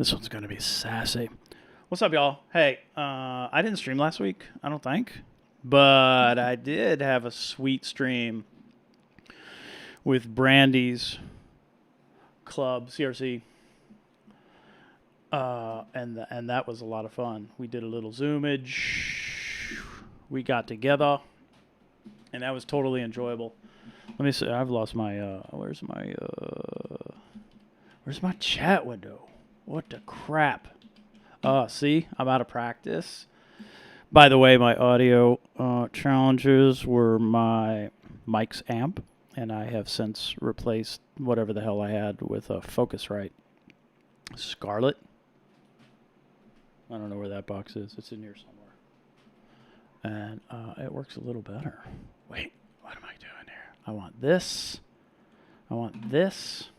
This one's going to be sassy. What's up, y'all? Hey, I didn't stream last week, I don't think. But I did have a sweet stream with Brandy's club, CRC. And that was a lot of fun. We did a little zoomage. We got together. And that was totally enjoyable. Let me see. I've lost my, where's my chat window? What the crap? See, I'm out of practice. By the way, my audio challenges were my mic's amp, and I have since replaced whatever the hell I had with a Focusrite Scarlet. I don't know where that box is. It's in here somewhere. And it works a little better. Wait, what am I doing here? I want this. I want this.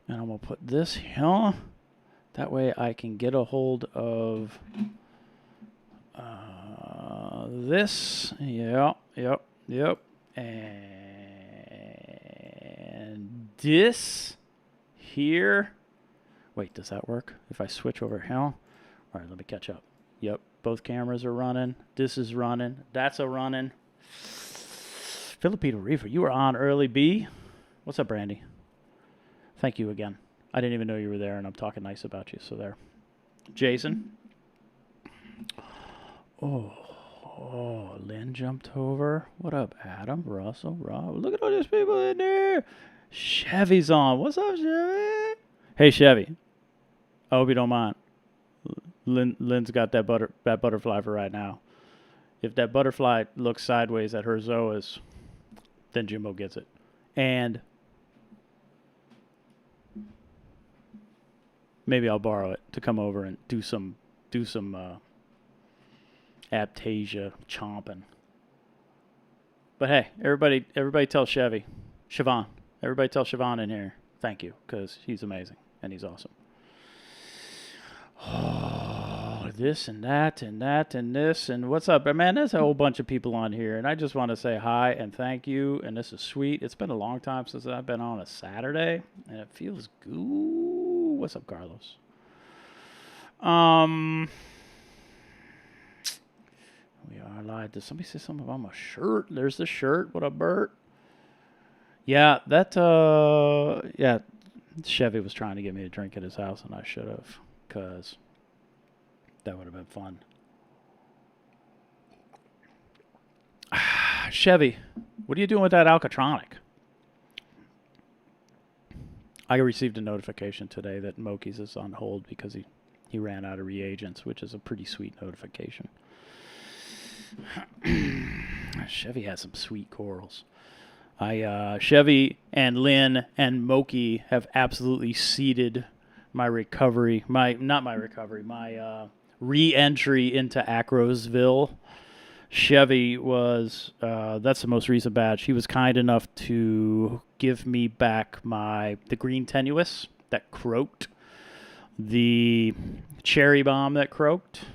And I'm going to put this here. That way I can get a hold of this. Yep. And this here. Wait, does that work? If I switch over here? All right, let me catch up. Yep, both cameras are running. This is running. That's a running. Filipino Reefer, you were on early, B. What's up, Brandy? Thank you again. I didn't even know you were there, and I'm talking nice about you, so there. Jason. Oh, Lynn jumped over. What up, Adam, Russell, Rob? Look at all these people in there. Chevy's on. What's up, Chevy? Hey, Chevy. I hope you don't mind. Lynn's got that butterfly for right now. If that butterfly looks sideways at her Zoas, then Jimbo gets it. And maybe I'll borrow it to come over and do some Aptasia chomping. But hey, everybody tell Siobhan. Everybody tell Siobhan in here. Thank you, because he's amazing and he's awesome. Oh, this and that and that and this and what's up, man? There's a whole bunch of people on here, and I just want to say hi and thank you. And this is sweet. It's been a long time since I've been on a Saturday, and it feels good. What's up, Carlos? We are live. Did somebody say something about my shirt? There's the shirt. What up, Bert? Yeah, Chevy was trying to get me a drink at his house, and I should have, because that would have been fun. Chevy, what are you doing with that Alcatronic? I received a notification today that Moki's is on hold because he ran out of reagents, which is a pretty sweet notification. Chevy has some sweet corals. Chevy and Lynn and Moki have absolutely seeded my recovery, my re-entry into Acrosville. Chevy was, that's the most recent batch. He was kind enough to give me back the green tenuous that croaked, the cherry bomb that croaked,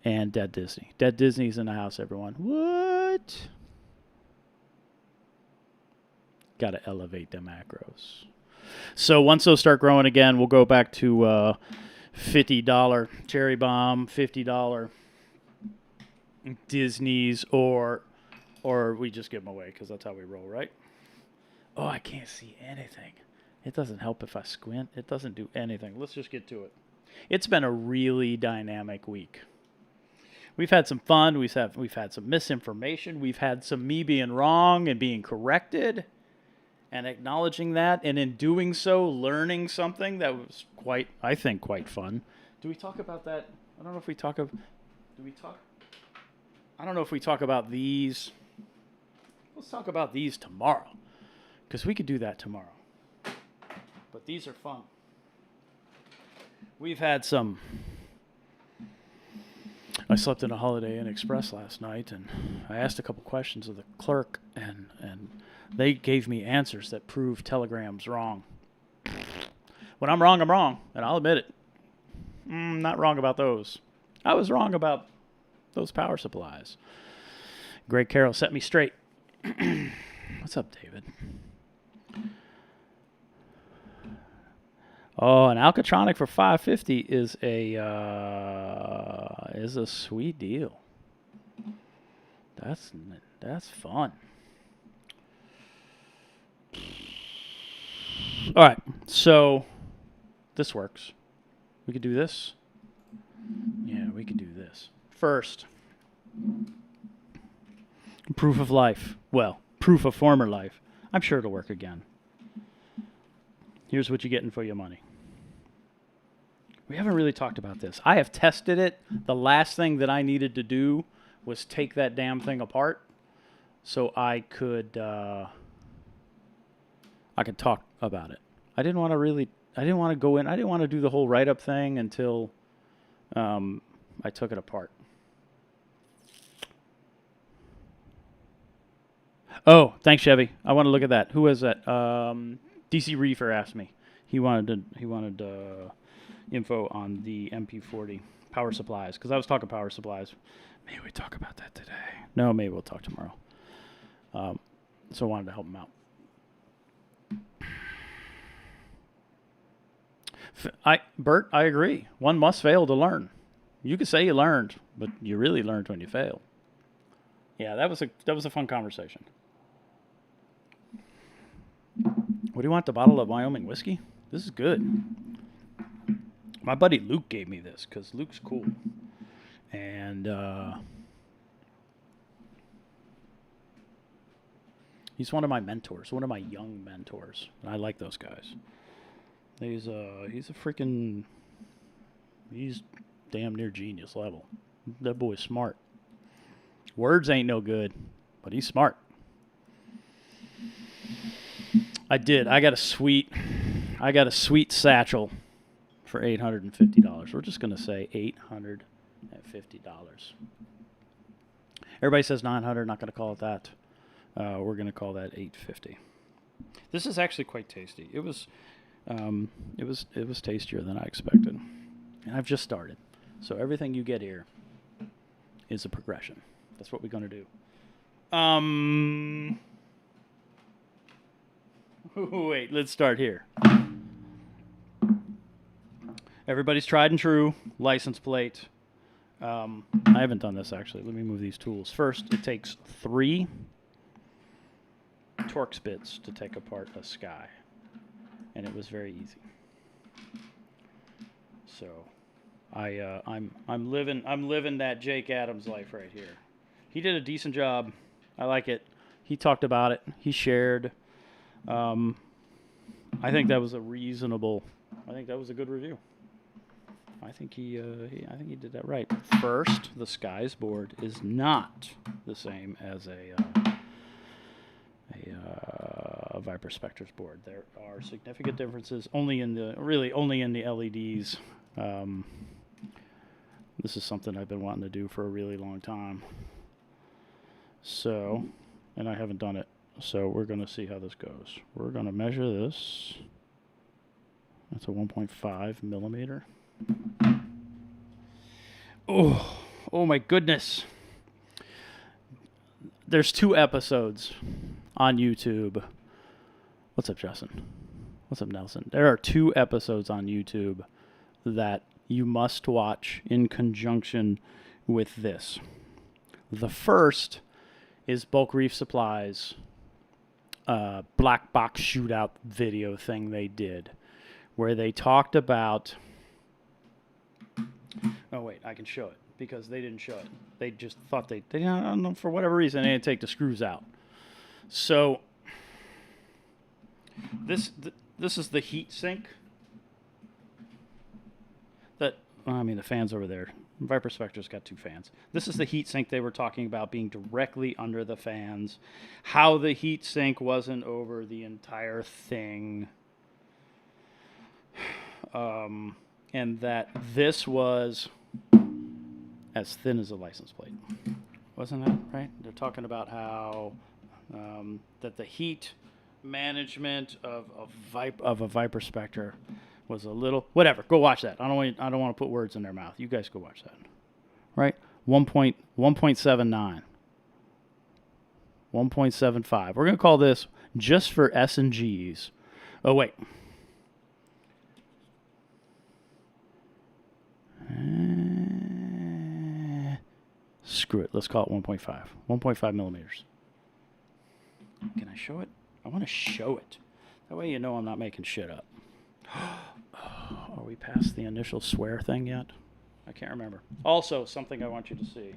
and Dead Disney. Dead Disney's in the house, everyone. What? Got to elevate them macros. So once those start growing again, we'll go back to $50 cherry bomb, $50 Disney's, or we just give them away because that's how we roll, right? Oh, I can't see anything. It doesn't help if I squint. It doesn't do anything. Let's just get to it. It's been a really dynamic week. We've had some fun. We've had some misinformation. We've had some me being wrong and being corrected and acknowledging that, and in doing so, learning something that was quite fun. Do we talk about that? I don't know if we talk I don't know if we talk about these. Let's talk about these tomorrow, because we could do that tomorrow. But these are fun. We've had some. I slept in a Holiday Inn Express last night, and I asked a couple questions of the clerk, and they gave me answers that proved Telegram's wrong. When I'm wrong, and I'll admit it. Not wrong about those. I was wrong about those power supplies. Greg Carroll set me straight. What's up, David? Oh, an Alcatronic for $550 is a sweet deal. That's fun. All right, so this works. We could do this. Yeah, we could do this. First, proof of life. Well, proof of former life. I'm sure it'll work again. Here's what you're getting for your money. We haven't really talked about this. I have tested it. The last thing that I needed to do was take that damn thing apart so I could talk about it. I didn't want to go in. I didn't want to do the whole write-up thing until I took it apart. Oh, thanks, Chevy. I want to look at that. Who was that? DC Reefer asked me. He wanted info on the MP40 power supplies because I was talking power supplies. Maybe we talk about that today. No, maybe we'll talk tomorrow. So I wanted to help him out. Bert, I agree. One must fail to learn. You could say you learned, but you really learned when you failed. Yeah, that was a fun conversation. What do you want? The bottle of Wyoming whiskey? This is good. My buddy Luke gave me this because Luke's cool. And he's one of my mentors, one of my young mentors. I like those guys. He's damn near genius level. That boy's smart. Words ain't no good, but he's smart. I got a sweet satchel for $850. We're just gonna say $850. Everybody says $900. Not gonna call it that. We're gonna call that $850. This is actually quite tasty. It was tastier than I expected, and I've just started. So everything you get here is a progression. That's what we're gonna do. Wait, let's start here. Everybody's tried and true license plate. I haven't done this actually. Let me move these tools. First, it takes 3 Torx bits to take apart a Sky, and it was very easy. So, I'm living that Jake Adams life right here. He did a decent job. I like it. He talked about it. He shared. I think that was a reasonable. I think that was a good review. I think he did that right. First, the Sky's board is not the same as a Viper Spectre's board. There are significant differences only in the LEDs. This is something I've been wanting to do for a really long time. So, and I haven't done it. So we're going to see how this goes. We're going to measure this. That's a 1.5 millimeter. Oh my goodness. There's 2 episodes on YouTube. What's up, Justin? What's up, Nelson? There are 2 episodes on YouTube that you must watch in conjunction with this. The first is Bulk Reef Supply's black box shootout video thing they did, where they talked about. Oh wait, I can show it because they didn't show it. They just thought they I don't know, for whatever reason they didn't take the screws out. So this is the heat sink. The fans over there. Viper Spectre's got 2 fans. This is the heat sink they were talking about being directly under the fans. How the heat sink wasn't over the entire thing. And that this was as thin as a license plate. Wasn't that right? They're talking about how that the heat management of a Viper Spectre was a little whatever. Go watch that. I don't want to put words in their mouth. You guys go watch that. Right? 1.79. 1.75. We're going to call this just for S and Gs. Oh wait. Screw it. Let's call it 1.5. 1.5 millimeters. Can I show it? I want to show it. That way you know I'm not making shit up. Are we past the initial swear thing yet? I can't remember. Also, something I want you to see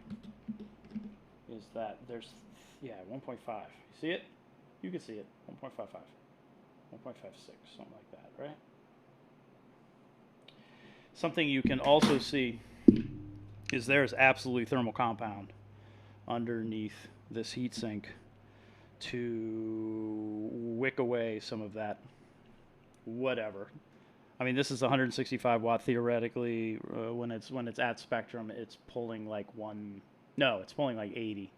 is that there's, 1.5. You see it? You can see it. 1.55. 1.56, something like that, right? Something you can also see is there's absolutely thermal compound underneath this heatsink to wick away some of that whatever. I mean, this is 165 watt theoretically. When it's at spectrum, it's pulling like it's pulling like 80.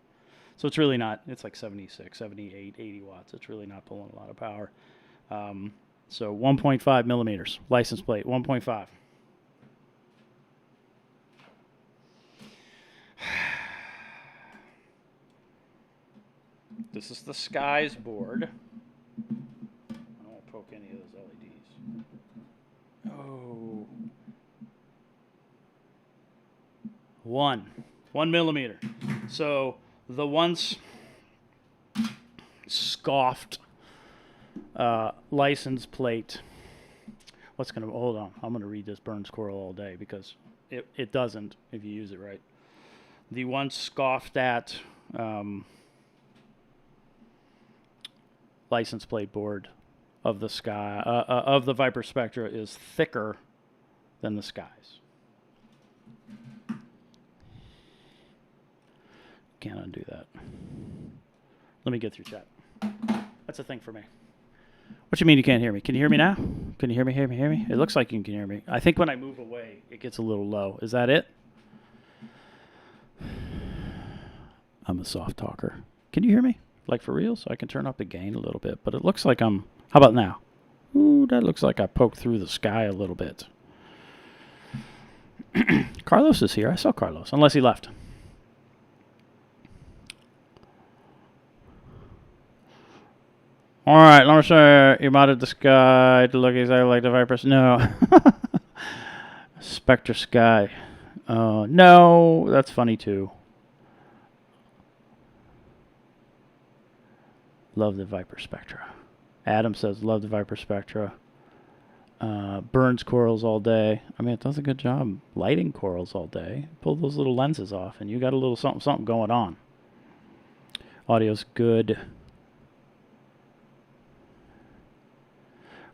So it's really not, it's like 76, 78, 80 watts. It's really not pulling a lot of power. So 1.5 millimeters, license plate, 1.5. This is the Skies board. I won't poke any of those LEDs. Oh. 1 millimeter. So the once scoffed license plate. Hold on. I'm going to read this Burns coral all day because it doesn't if you use it right. The once scoffed at license plate board of the sky of the Viper Spectra is thicker than the Skies. Can't undo that. Let me get through chat. That's a thing for me. What you mean you can't hear me? Can you hear me now? Can you hear me? Hear me? It looks like you can hear me. I think when I move away, it gets a little low. Is that it? I'm a soft talker. Can you hear me? Like for real? So I can turn up the gain a little bit. But it looks like how about now? Ooh, that looks like I poked through the sky a little bit. Carlos is here. I saw Carlos, unless he left. All right, let me show you modded the sky to look exactly like the Vipers. No. Spectre Sky. No, that's funny too. Love the Viper Spectra. Adam says, love the Viper Spectra. Burns corals all day. I mean, it does a good job lighting corals all day. Pull those little lenses off, and you got a little something going on. Audio's good.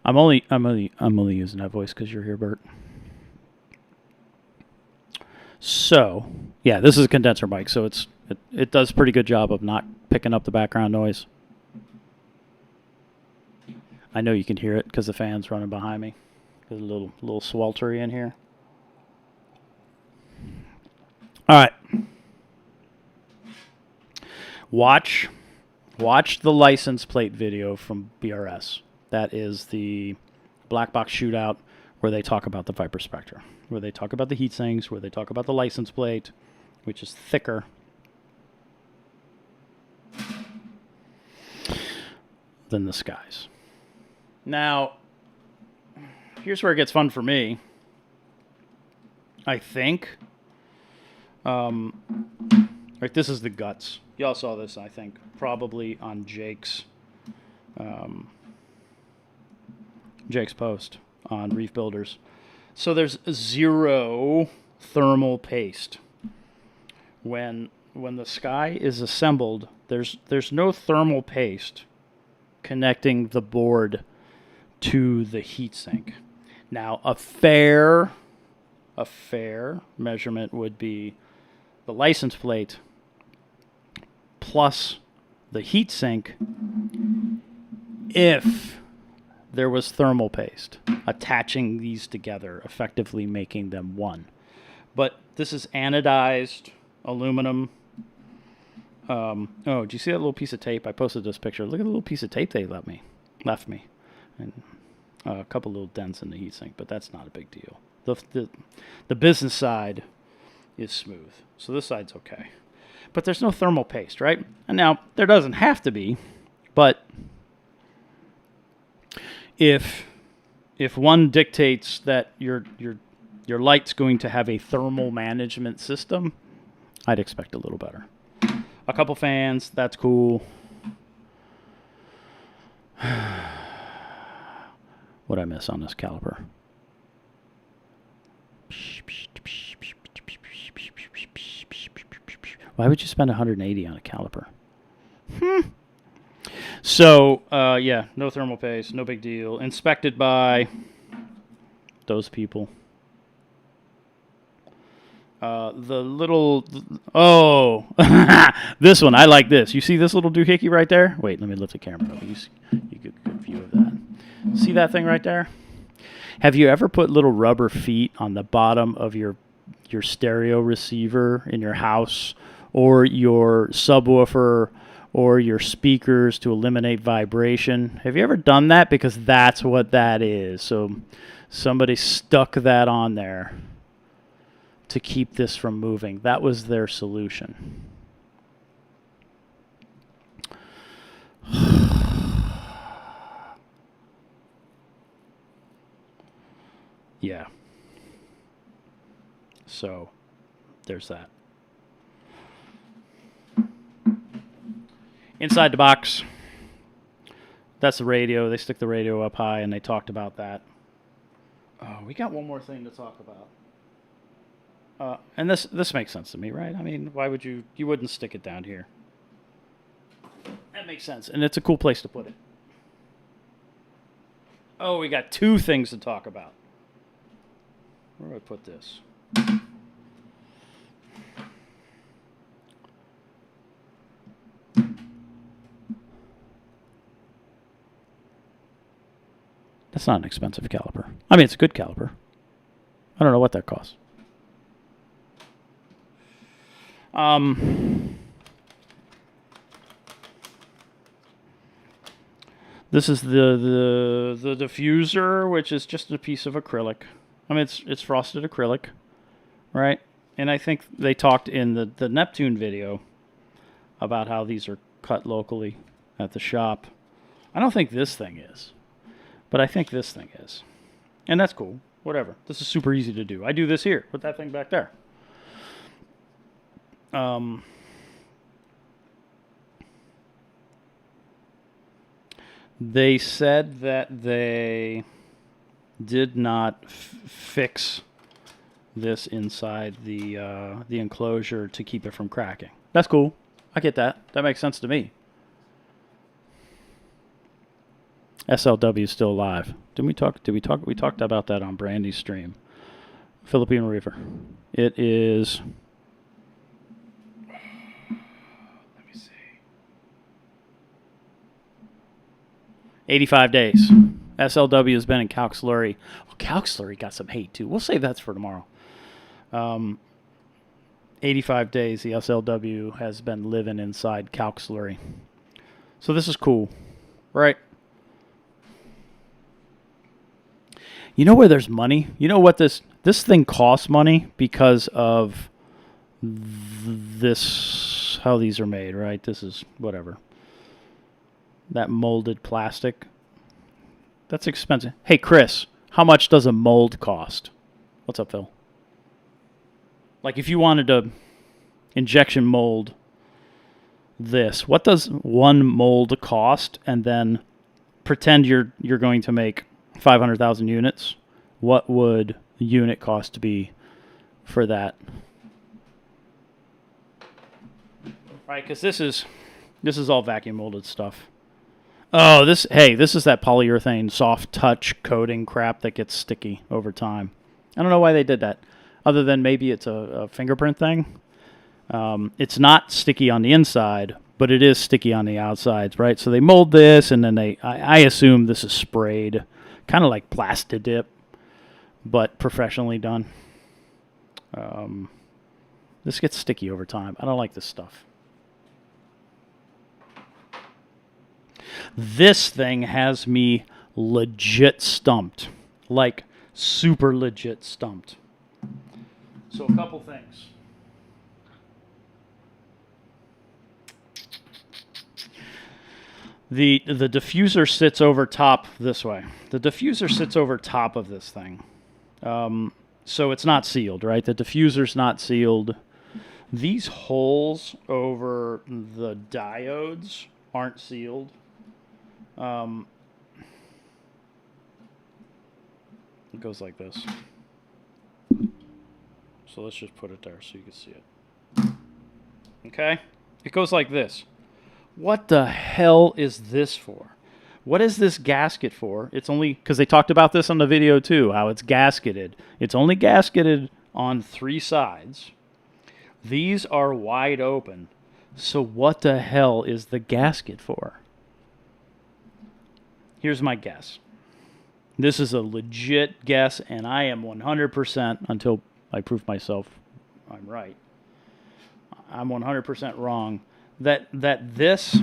I'm only using that voice because you're here, Bert. So, yeah, this is a condenser mic, so it does a pretty good job of not picking up the background noise. I know you can hear it because the fan's running behind me. There's a little sweltery in here. All right. Watch the license plate video from BRS. That is the black box shootout where they talk about the Viper Spectra, where they talk about the heat sinks, where they talk about the license plate, which is thicker than the Skies. Now, here's where it gets fun for me. I think. Right, this is the guts. Y'all saw this, I think, probably on Jake's post on Reef Builders. So there's zero thermal paste. When the sky is assembled, there's no thermal paste connecting the board to the heatsink. Now, a fair measurement would be the license plate plus the heatsink if there was thermal paste attaching these together, effectively making them one. But this is anodized aluminum. Oh, do you see that little piece of tape? I posted this picture. Look at the little piece of tape they left me. And a couple little dents in the heatsink, but that's not a big deal. The business side is smooth, so this side's okay. But there's no thermal paste, right? And now there doesn't have to be, but if one dictates that your light's going to have a thermal management system, I'd expect a little better. A couple fans, that's cool. What'd I miss on this caliper? Why would you spend 180 on a caliper? So, yeah, no thermal paste, no big deal. Inspected by those people. The little... Oh! This one, I like this. You see this little doohickey right there? Wait, let me lift the camera up. You get a good view of that. See that thing right there? Have you ever put little rubber feet on the bottom of your stereo receiver in your house, or your subwoofer, or your speakers to eliminate vibration? Have you ever done that? Because that's what that is. So somebody stuck that on there to keep this from moving. That was their solution. Yeah. So there's that. Inside the box, that's the radio. They stick the radio up high, and they talked about that. Oh, we got one more thing to talk about. And this makes sense to me, right? I mean, why would you wouldn't stick it down here? That makes sense, and it's a cool place to put it. Oh, we got two things to talk about. Where do I put this? That's not an expensive caliper. I mean, it's a good caliper. I don't know what that costs. This is the diffuser, which is just a piece of acrylic. I mean, it's frosted acrylic, right? And I think they talked in the Neptune video about how these are cut locally at the shop. I don't think this thing is, but I think this thing is. And that's cool. Whatever. This is super easy to do. I do this here. Put that thing back there. They said that they did not fix this inside the enclosure to keep it from cracking. That's cool. I get that. That makes sense to me. SLW is still alive. We talked about that on Brandy's stream. Philippine Reefer. It is... Let me see. 85 days. SLW has been in Calc Slurry. Oh, Calc Slurry got some hate, too. We'll save that for tomorrow. 85 days the SLW has been living inside Calc Slurry. So this is cool, right? You know where there's money? You know what this thing costs money because of this, how these are made, right? This is whatever. That molded plastic. That's expensive. Hey, Chris, how much does a mold cost? What's up, Phil? Like if you wanted to injection mold this, what does one mold cost? And then pretend you're going to make 500,000 units. What would the unit cost to be for that? Right, because this is all vacuum molded stuff. Oh, this is that polyurethane soft touch coating crap that gets sticky over time. I don't know why they did that, other than maybe it's a fingerprint thing. It's not sticky on the inside, but it is sticky on the outsides, right? So they mold this, and then I assume this is sprayed, kind of like Plastidip, but professionally done. This gets sticky over time. I don't like this stuff. This thing has me legit stumped, like super legit stumped. So a couple things. The diffuser sits over top this way. The diffuser sits over top of this thing. So it's not sealed, right? The diffuser's not sealed. These holes over the diodes aren't sealed. It goes like this. So let's just put it there so you can see it. Okay? It goes like this. What the hell is this for? What is this gasket for? It's only, because they talked about this on the video too, how it's gasketed. It's only gasketed on 3 sides. These are wide open. So what the hell is the gasket for? Here's my guess. This is a legit guess, and I am 100% until I prove myself I'm right. I'm 100% wrong. That this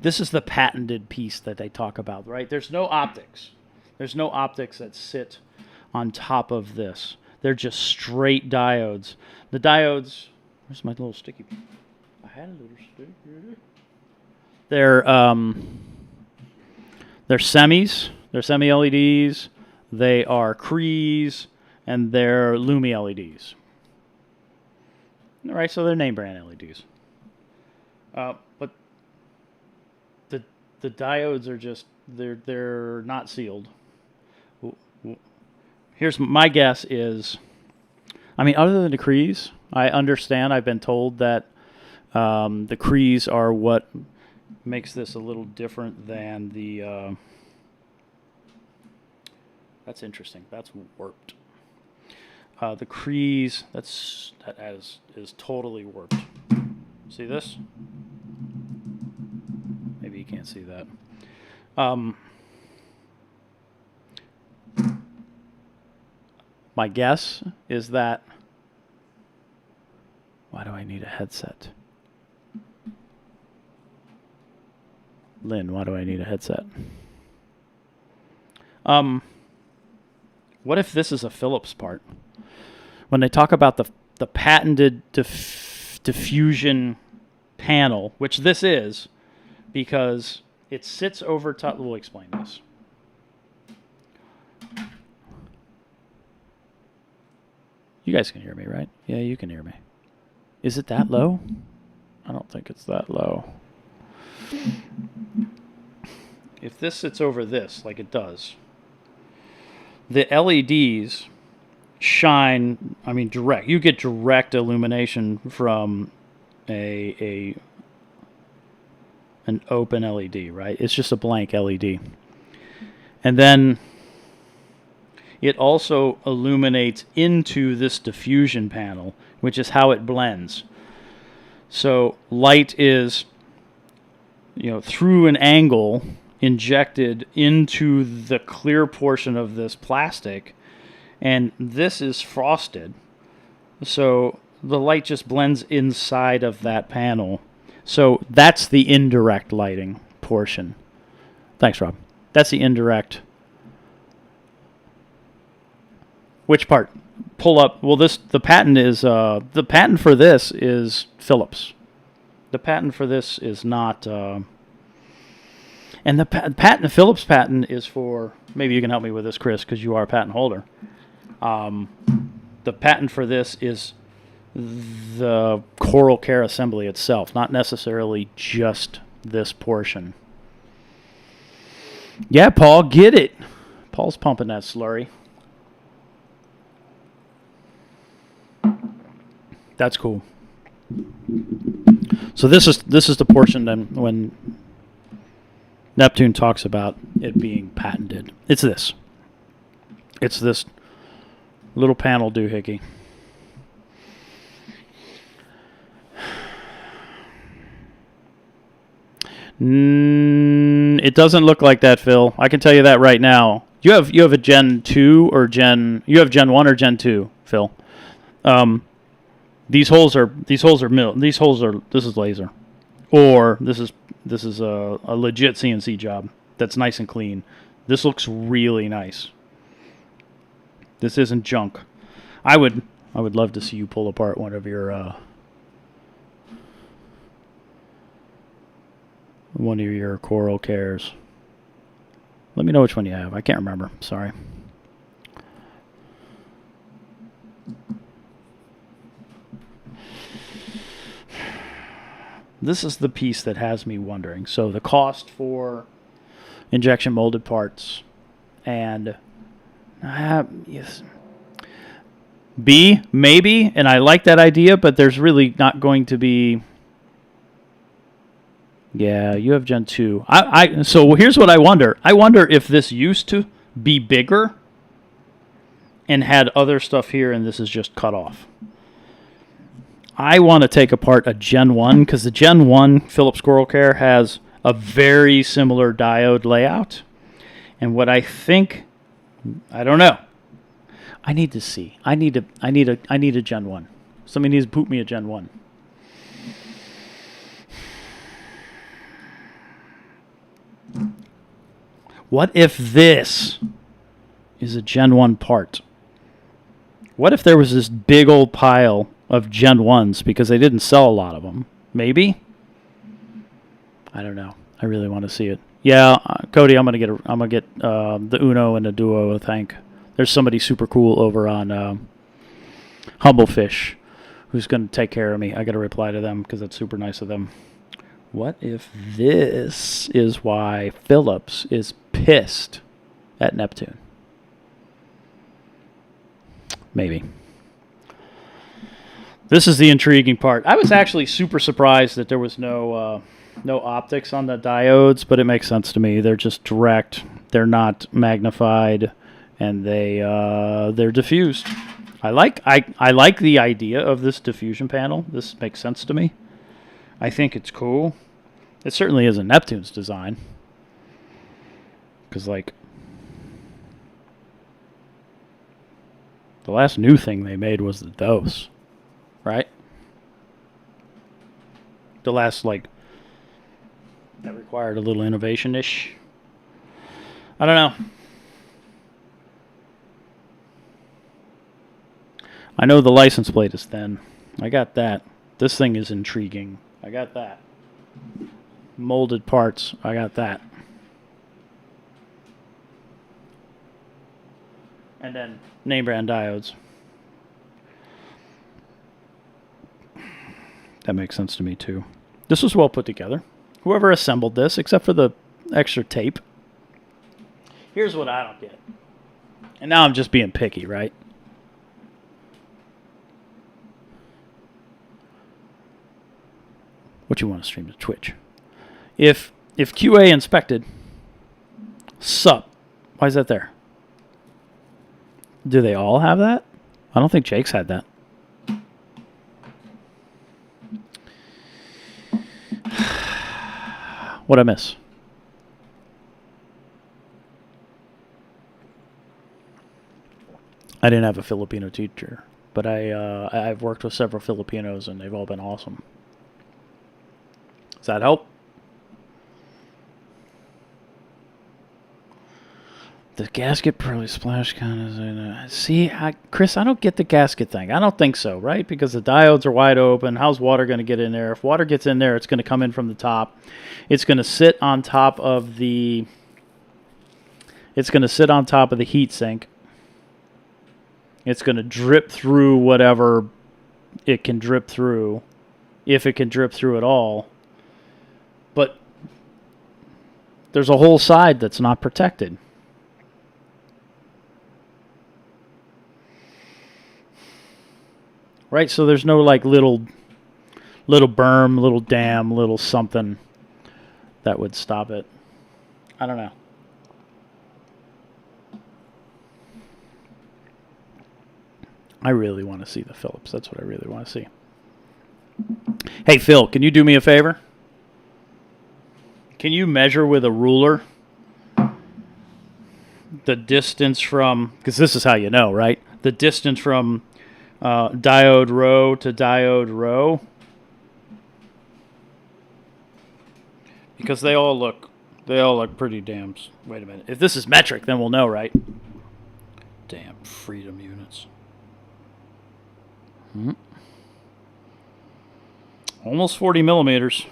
is the patented piece that they talk about, right? There's no optics. There's no optics that sit on top of this. They're just straight diodes. The diodes, where's my little sticky? I had a little sticky. They're semis. They're semi-LEDs. They are Crees, and they're Lumi LEDs. All right, so they're name brand LEDs. But the diodes are just they're not sealed. Here's my guess is, I mean, other than the Crees, I understand. I've been told that the Crees are what makes this a little different than the. That's interesting. That's warped. The Crees, that is totally warped. See this? Maybe you can't see that. My guess is that. Why do I need a headset? Lynn, why do I need a headset? What if this is a Phillips part? When they talk about the patented diffusion panel, which this is, because it sits over top. We'll explain this. You guys can hear me, right? Yeah, you can hear me. Is it that low? I don't think it's that low. If this sits over this, like it does, the LEDs shine, I mean, direct. You get direct illumination from an open LED, right? It's just a blank LED. And then it also illuminates into this diffusion panel, which is how it blends. So light is, through an angle injected into the clear portion of this plastic, and this is frosted. So the light just blends inside of that panel. So that's the indirect lighting portion. Thanks, Rob. That's the indirect. Which part? Pull up. Well, the patent for this is Phillips. The patent for this is not. And the Phillips patent is for. Maybe you can help me with this, Chris, because you are a patent holder. The patent for this is the coral care assembly itself, not necessarily just this portion. Yeah, Paul, get it. Paul's pumping that slurry. That's cool. So this is the portion then when Neptune talks about it being patented. It's this. It's this little panel doohickey. It doesn't look like that, Phil. I can tell you that right now. You have a Gen 2 or you have Gen 1 or Gen 2, Phil. These holes are this is laser, or this is a legit CNC job that's nice and clean. This looks really nice. This isn't junk. I would love to see you pull apart one of your coral cares. Let me know which one you have. I can't remember. Sorry. This is the piece that has me wondering. So the cost for injection molded parts and yes. B, maybe, and I like that idea, but there's really not going to be... Yeah, you have Gen 2. So here's what I wonder. I wonder if this used to be bigger and had other stuff here, and this is just cut off. I want to take apart a Gen 1, because the Gen 1 Philips Coral Care has a very similar diode layout. And what I think... I don't know. I need to see. I need a Gen 1. Somebody needs to boot me a Gen 1. What if this is a Gen 1 part? What if there was this big old pile of Gen 1s because they didn't sell a lot of them? Maybe? I don't know. I really want to see it. Yeah, Cody, I'm gonna get the Uno and the Duo, I think. There's somebody super cool over on Humblefish who's going to take care of me. I got to reply to them because that's super nice of them. What if this is why Philips is pissed at Neptune? Maybe. This is the intriguing part. I was actually super surprised that there was no optics on the diodes, but it makes sense to me. They're just direct. They're not magnified, and they're diffused. I like the idea of this diffusion panel. This makes sense to me. I think it's cool. It certainly isn't Neptune's design. Because, like, the last new thing they made was the dose, right? The last, like, that required a little innovation-ish. I don't know. I know the license plate is thin. I got that. This thing is intriguing. I got that. Molded parts. I got that. And then name brand diodes. That makes sense to me too. This was well put together. Whoever assembled this, except for the extra tape. Here's what I don't get. And now I'm just being picky, right? What you want to stream to Twitch? If QA inspected, sup? Why is that there? Do they all have that? I don't think Jake's had that. What'd I miss? I didn't have a Filipino teacher, but I've worked with several Filipinos and they've all been awesome. Does that help? The gasket probably splash kind of... See, Chris, I don't get the gasket thing. I don't think so, right? Because the diodes are wide open. How's water going to get in there? If water gets in there, it's going to come in from the top. It's going to sit on top of the... It's going to sit on top of the heatsink. It's going to drip through whatever it can drip through, if it can drip through at all. But there's a whole side that's not protected. Right, so there's no like little berm, little dam, little something that would stop it. I don't know. I really want to see the Philips. That's what I really want to see. Hey, Phil, can you do me a favor? Can you measure with a ruler the distance from, because this is how you know, right? The distance from diode row to diode row, because they all look pretty damn. Wait a minute. If this is metric, then we'll know, right? Damn freedom units. Almost 40 millimeters.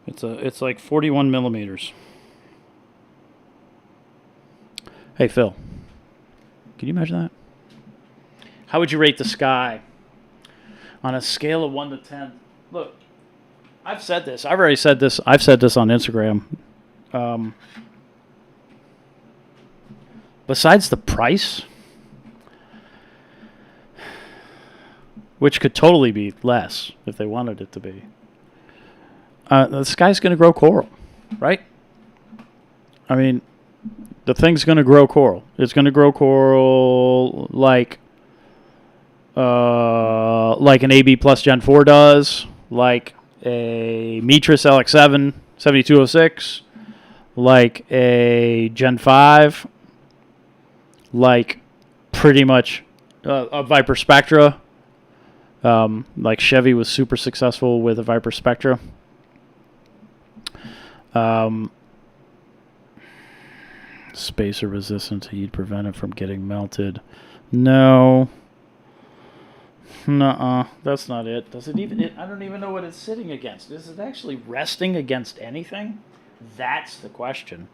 It's like 41 millimeters. Hey Phil, can you measure that? How would you rate the sky on a scale of 1 to 10? Look, I've said this. I've already said this. I've said this on Instagram. Besides the price, which could totally be less if they wanted it to be, the sky's going to grow coral, right? I mean, the thing's going to grow coral. It's going to grow coral like an AB plus Gen 4 does, like a Metris LX7 7206, like a Gen 5, like pretty much a Viper Spectra. Like Chevy was super successful with a Viper Spectra. Spacer resistant heat, prevent it from getting melted. No. Nuh-uh. That's not it. Does it even... I don't even know what it's sitting against. Is it actually resting against anything? That's the question.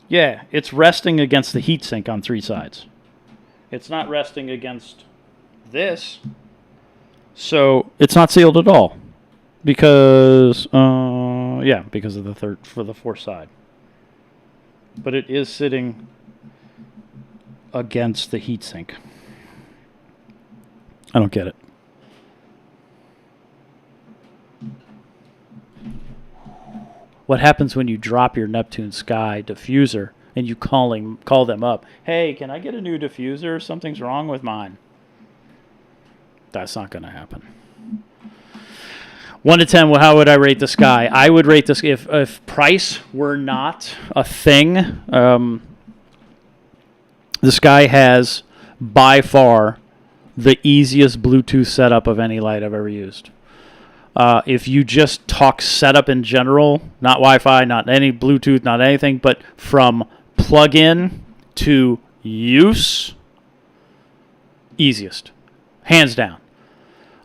Yeah, it's resting against the heatsink on 3 sides. It's not resting against this. So it's not sealed at all. Because, because of the fourth side. But it is sitting against the heatsink. I don't get it. What happens when you drop your Neptune Sky diffuser and you call them up? Hey, can I get a new diffuser? Something's wrong with mine. That's not going to happen. 1 to 10, well, how would I rate the Sky? I would rate this if price were not a thing. The Sky has by far the easiest Bluetooth setup of any light I've ever used. If you just talk setup in general, not Wi-Fi, not any Bluetooth, not anything, but from plug-in to use, easiest, hands down.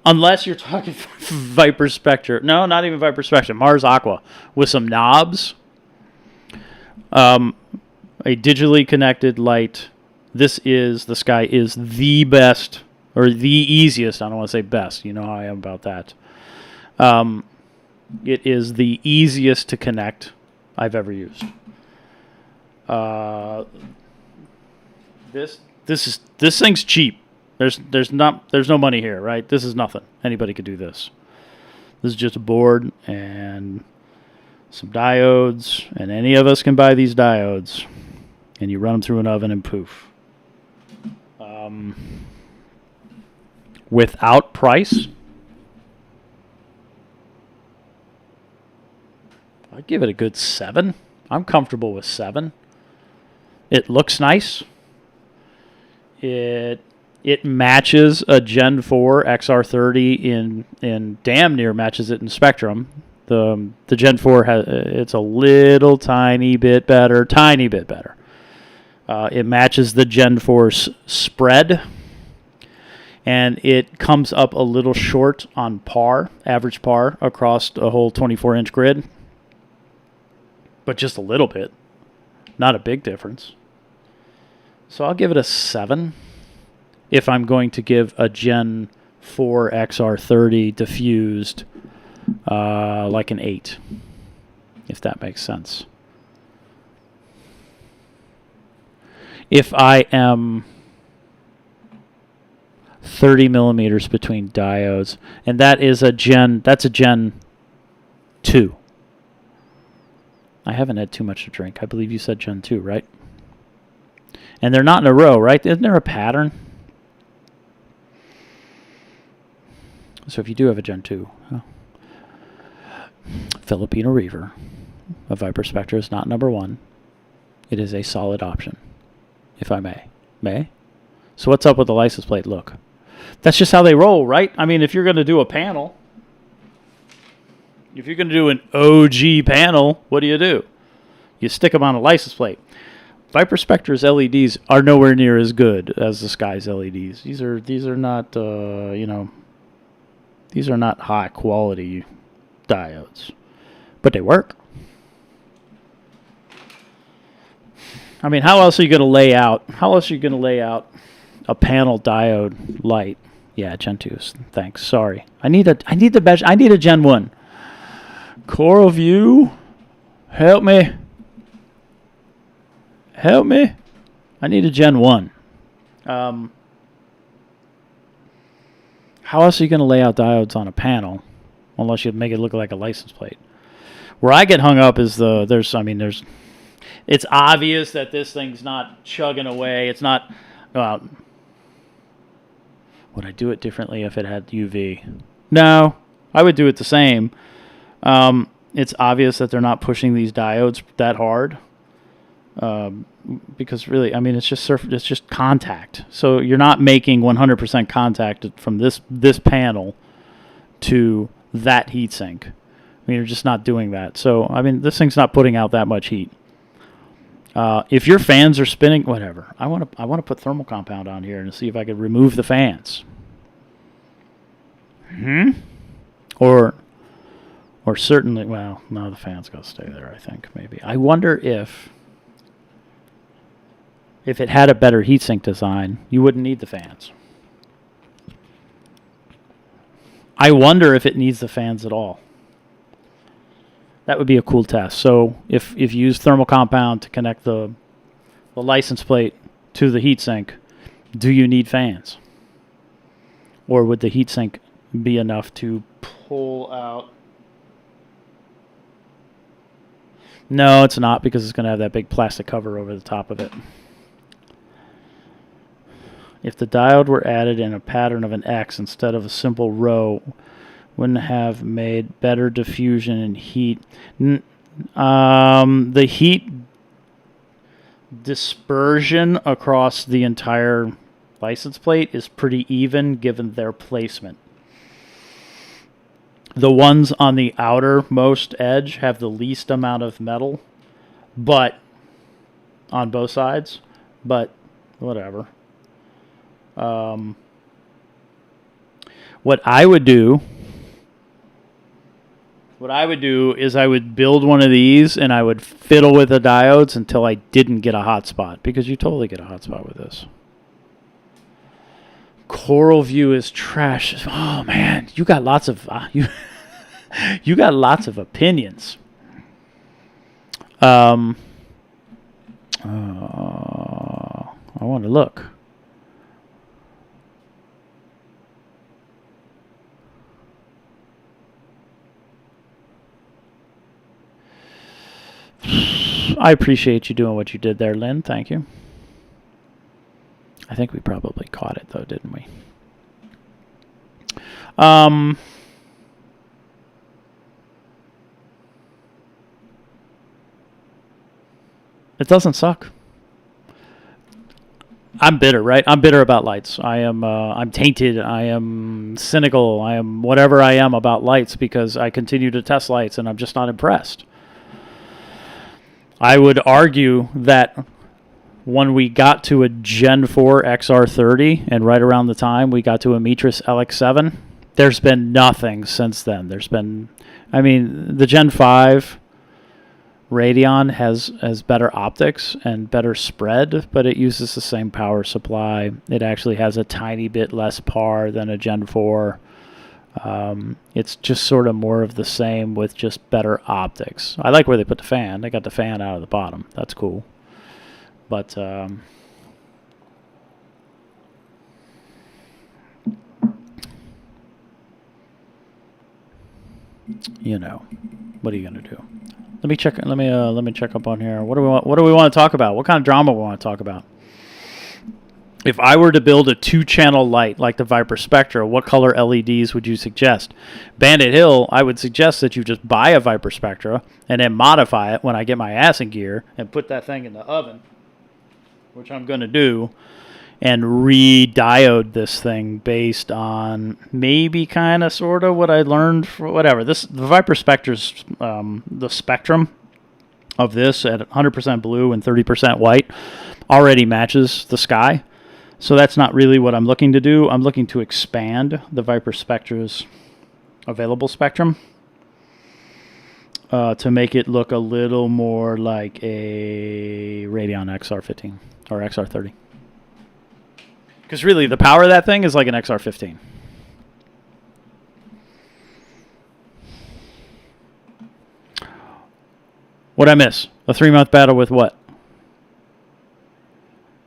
Unless you're talking Viper Spectra. No, not even Viper Spectra. Mars Aqua with some knobs. A digitally connected light. The Sky is the best, or the easiest. I don't want to say best. You know how I am about that. It is the easiest to connect I've ever used. This thing's cheap. There's no money here, right? This is nothing. Anybody could do this. This is just a board and some diodes, and any of us can buy these diodes, and you run them through an oven and poof. Without price, I'd give it a good 7. I'm comfortable with 7. It looks nice. It matches a Gen 4 XR30 in damn near matches it in spectrum. The Gen 4 it's a little tiny bit better. It matches the Gen 4's spread, and it comes up a little short on average par across a whole 24-inch grid, but just a little bit, not a big difference. So I'll give it a 7. If I'm going to give a Gen 4 XR30 diffused, like an 8, if that makes sense. If I am 30 millimeters between diodes, and that's a Gen 2. I haven't had too much to drink. I believe you said Gen 2, right? And they're not in a row, right? Isn't there a pattern? So if you do have a Gen 2, Filipino Reaver, a Viper Spectra is not number 1. It is a solid option, if I may. May? So what's up with the license plate look? That's just how they roll, right? I mean, if you're going to do a panel, if you're going to do an OG panel, what do? You stick them on a license plate. Viper Spectra's LEDs are nowhere near as good as the Sky's LEDs. These are not, these are not high quality diodes, but they work. I mean, how else are you going to lay out? a panel diode light. Yeah, Gen 2s. Thanks. Sorry. I need a Gen 1. Coral View, help me. Help me. I need a Gen 1. How else are you going to lay out diodes on a panel unless you make it look like a license plate? Where I get hung up is it's obvious that this thing's not chugging away. It's not, would I do it differently if it had UV? No, I would do it the same. It's obvious that they're not pushing these diodes that hard. Because really, I mean, it's just contact. So you're not making 100% contact from this panel to that heatsink. I mean, you're just not doing that. So, I mean, this thing's not putting out that much heat. If your fans are spinning, whatever. I want to put thermal compound on here and see if I could remove the fans. Or certainly, well, no, the fans got to stay there, I think, maybe. I wonder if it had a better heatsink design, you wouldn't need the fans. I wonder if it needs the fans at all. That would be a cool test. So if you use thermal compound to connect the license plate to the heatsink, do you need fans? Or would the heatsink be enough to pull out? No, it's not, because it's going to have that big plastic cover over the top of it. If the diode were added in a pattern of an X instead of a simple row, wouldn't have made better diffusion and heat. The heat dispersion across the entire license plate is pretty even given their placement. The ones on the outermost edge have the least amount of metal, but on both sides, but whatever. What I would do is I would build one of these and I would fiddle with the diodes until I didn't get a hot spot, because you totally get a hot spot with this. Coral View is trash. Oh man, you got lots of you got lots of opinions. I want to look. I appreciate you doing what you did there, Lynn. Thank you. I think we probably caught it, though, didn't we? It doesn't suck. I'm bitter, right? I'm bitter about lights. I'm tainted. I am cynical. I am whatever I am about lights, because I continue to test lights and I'm just not impressed. I would argue that when we got to a Gen 4 XR30 and right around the time we got to a Mitris LX7, there's been nothing since then. The Gen 5 Radeon has better optics and better spread, but it uses the same power supply. It actually has a tiny bit less PAR than a Gen 4. It's just sort of more of the same with just better optics. I like where they put the fan. They got the fan out of the bottom. That's cool. But what are you gonna do? Let me check up on here. What do we want to talk about? What kind of drama we want to talk about? If I were to build a 2-channel light like the Viper Spectra, what color LEDs would you suggest? Bandit Hill, I would suggest that you just buy a Viper Spectra and then modify it when I get my ass in gear and put that thing in the oven, which I'm going to do, and re-diode this thing based on maybe kind of sort of what I learned for whatever. The Viper Spectra's, the spectrum of this at 100% blue and 30% white already matches the sky. So that's not really what I'm looking to do. I'm looking to expand the Viper Spectra's available spectrum to make it look a little more like a Radeon XR15 or XR30. Because really, the power of that thing is like an XR15. What'd I miss? A 3-month battle with what?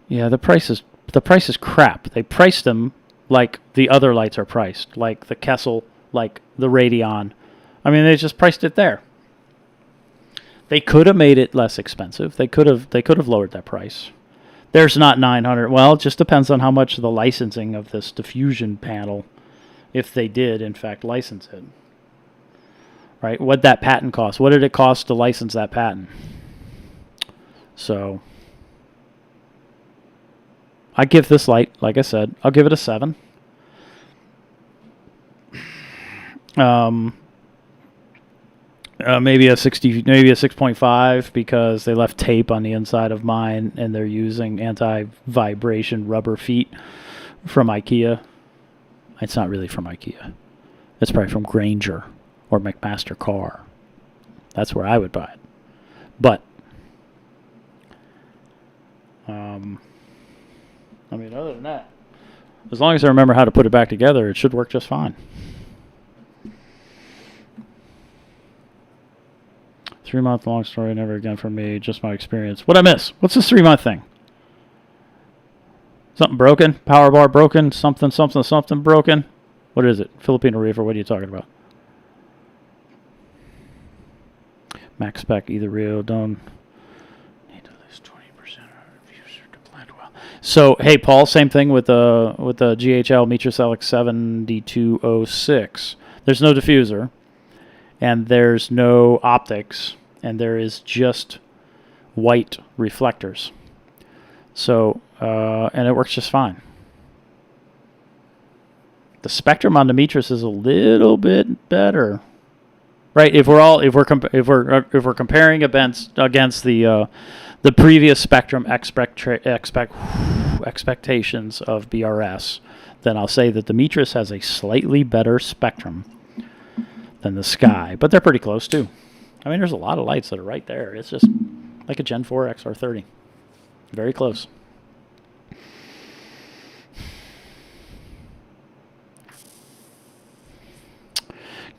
Yeah, the price is crap. They priced them like the other lights are priced, like the Kessel, like the Radion. I mean, they just priced it there. They could have made it less expensive. They could have lowered that price. There's not 900. Well, it just depends on how much the licensing of this diffusion panel, if they did in fact license it. Right? What'd that patent cost? What did it cost to license that patent? So I give this light, like I said, I'll give it a 7. Maybe a 6.5 because they left tape on the inside of mine and they're using anti-vibration rubber feet from IKEA. It's not really from IKEA. It's probably from Grainger or McMaster Carr. That's where I would buy it. But I mean, other than that, as long as I remember how to put it back together, it should work just fine. 3-month, long story, never again for me, just my experience. What'd I miss? What's this 3-month thing? Something broken? Power bar broken? Something broken? What is it? Filipino Reefer, what are you talking about? Max spec, either real, don't need to lose 20% of diffuser to blend well. So, hey, Paul, same thing with the GHL Metroselic 7206. There's no diffuser, and there's no optics, and there is just white reflectors. So, and it works just fine. The spectrum on the Metros is a little bit better, right? If we're comparing against the previous spectrum expectations of BRS, then I'll say that the Metros has a slightly better spectrum than the Sky, but they're pretty close too. I mean, there's a lot of lights that are right there. It's just like a Gen 4 XR30. Very close.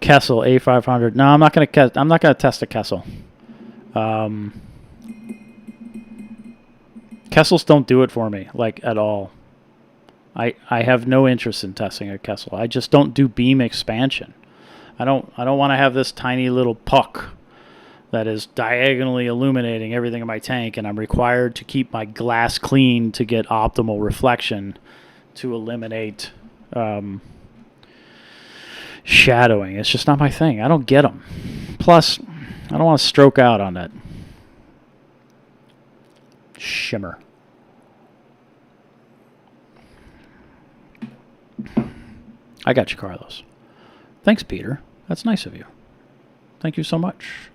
Kessel A500. No, I'm not going to test a Kessel. Kessels don't do it for me, like, at all. I have no interest in testing a Kessel. I just don't do beam expansion. I don't want to have this tiny little puck that is diagonally illuminating everything in my tank, and I'm required to keep my glass clean to get optimal reflection to eliminate shadowing. It's just not my thing. I don't get them. Plus, I don't want to stroke out on that shimmer. I got you, Carlos. Thanks, Peter. That's nice of you. Thank you so much.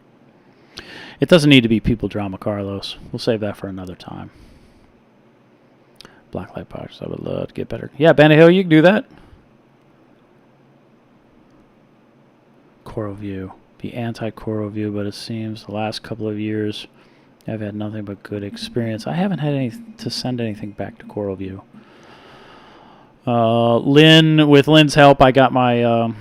It doesn't need to be people drama, Carlos. We'll save that for another time. Blacklight box. I would love to get better. Yeah, Bandit Hill, you can do that. Coral View. Be anti-Coral View, but it seems the last couple of years I've had nothing but good experience. I haven't had any to send anything back to Coral View. With Lynn's help, I got my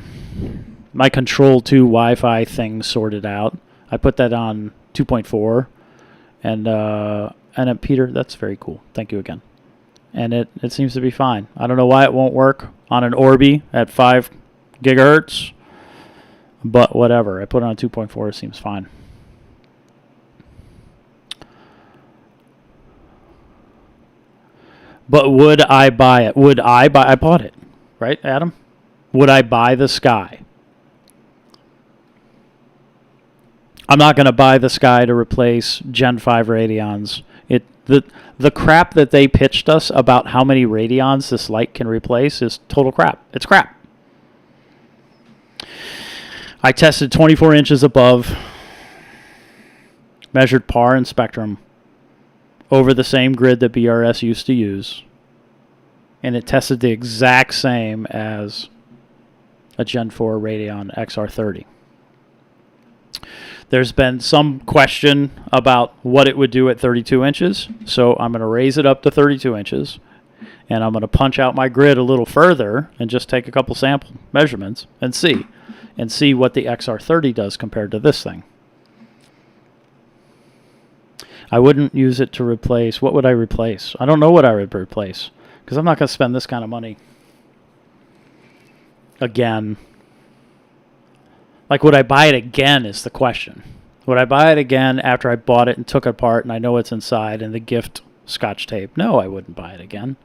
my Control 2 Wi-Fi thing sorted out. I put that on 2.4, and Peter, that's very cool. Thank you again. And it seems to be fine. I don't know why it won't work on an Orbi at 5 gigahertz, but whatever. I put it on 2.4. It seems fine. But would I buy it? I bought it, right, Adam? Would I buy the Sky? I'm not going to buy the Sky to replace Gen 5 Radions. The crap that they pitched us about how many Radions this light can replace is total crap. It's crap. I tested 24 inches above, measured par and spectrum over the same grid that BRS used to use, and it tested the exact same as a Gen 4 Radeon XR30. There's been some question about what it would do at 32 inches, so I'm going to raise it up to 32 inches, And I'm going to punch out my grid a little further and just take a couple sample measurements and see what the XR30 does compared to this thing. I wouldn't use it to replace. What would I replace? I don't know what I would replace because I'm not going to spend this kind of money again. Like, would I buy it again is the question. Would I buy it again after I bought it and took it apart and I know what's inside and the gift Scotch tape? No, I wouldn't buy it again.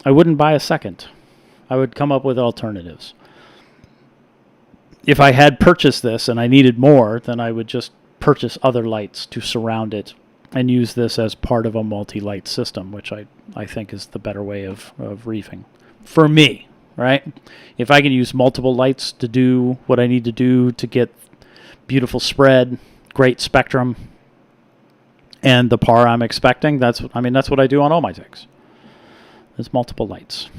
I wouldn't buy a second. I would come up with alternatives. If I had purchased this and I needed more, then I would just purchase other lights to surround it and use this as part of a multi-light system, which I think is the better way of reefing. For me, right? If I can use multiple lights to do what I need to do to get beautiful spread, great spectrum, and the par I'm expecting, that's what I do on all my tanks. There's multiple lights.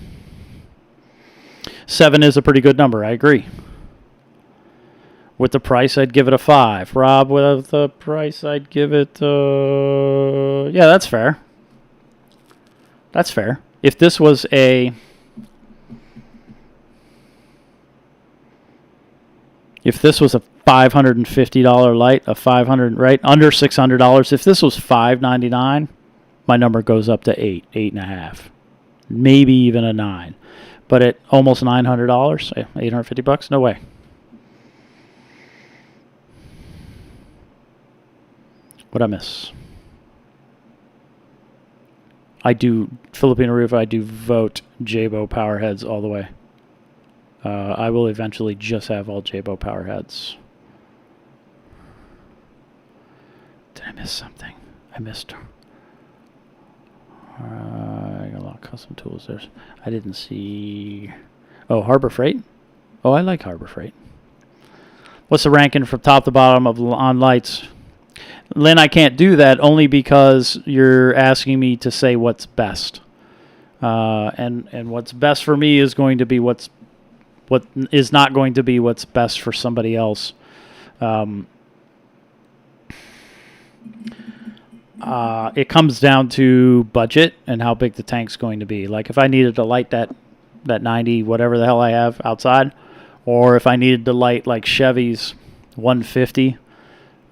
7 is a pretty good number, I agree. With the price, I'd give it a 5. Rob, with the price, I'd give it... yeah, that's fair. That's fair. If this was a... If this was a $550 light, a $500, right? Under $600. If this was $599, my number goes up to 8, 8.5. Maybe even a 9. But at almost $900, $850, no way. What'd I miss? I do Filipino Roof. I do vote Jabo power heads all the way. I will eventually just have all Jabo power heads. Did I miss something? I missed. I got a lot of custom tools there. I didn't see. Oh, Harbor Freight. Oh, I like Harbor Freight. What's the ranking from top to bottom on lights? Lynn, I can't do that only because you're asking me to say what's best. And what's best for me is going to be what is not going to be what's best for somebody else. It comes down to budget and how big the tank's going to be. Like if I needed to light that 90, whatever the hell I have outside, or if I needed to light like Chevy's 150,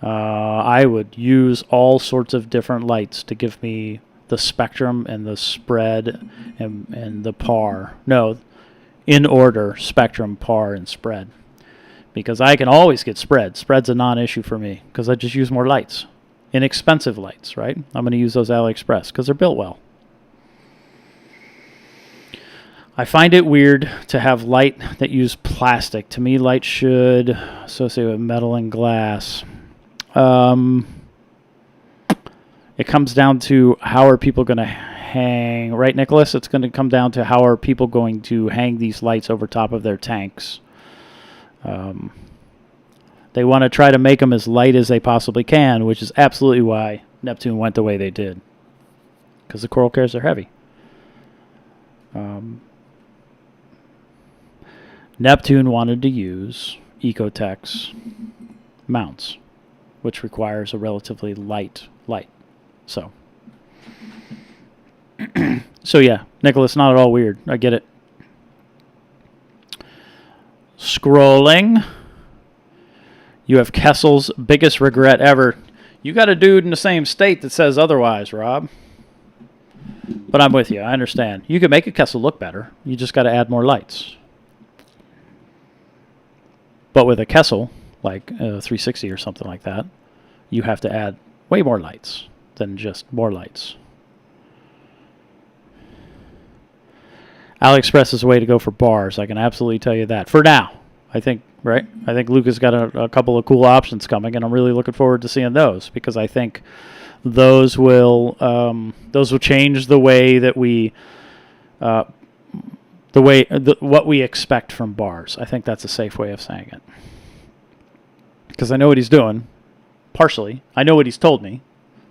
I would use all sorts of different lights to give me the spectrum and the spread and the par. No, in order, spectrum, par, and spread. Because I can always get spread. Spread's a non-issue for me because I just use more lights. Inexpensive lights, right? I'm going to use those AliExpress because they're built well. I find it weird to have light that use plastic. To me, light should associate with metal and glass. It comes down to how are people going to hang, right, Nicholas? It's going to come down to how are people going to hang these lights over top of their tanks. They want to try to make them as light as they possibly can, which is absolutely why Neptune went the way they did. Because the coral cares are heavy. Neptune wanted to use Ecotech's mounts, which requires a relatively light light. So, so yeah, Nicholas, not at all weird. I get it. Scrolling. You have Kessel's biggest regret ever. You got a dude in the same state that says otherwise, Rob. But I'm with you. I understand. You could make a Kessel look better. You just got to add more lights. But with a Kessel, like a 360 or something like that, you have to add way more lights than just more lights. AliExpress is the way to go for bars. I can absolutely tell you that. For now, I think, right? I think Luca's got a couple of cool options coming, and I'm really looking forward to seeing those because I think those will change the way that we what we expect from bars. I think that's a safe way of saying it. Because I know what he's doing, partially. I know what he's told me,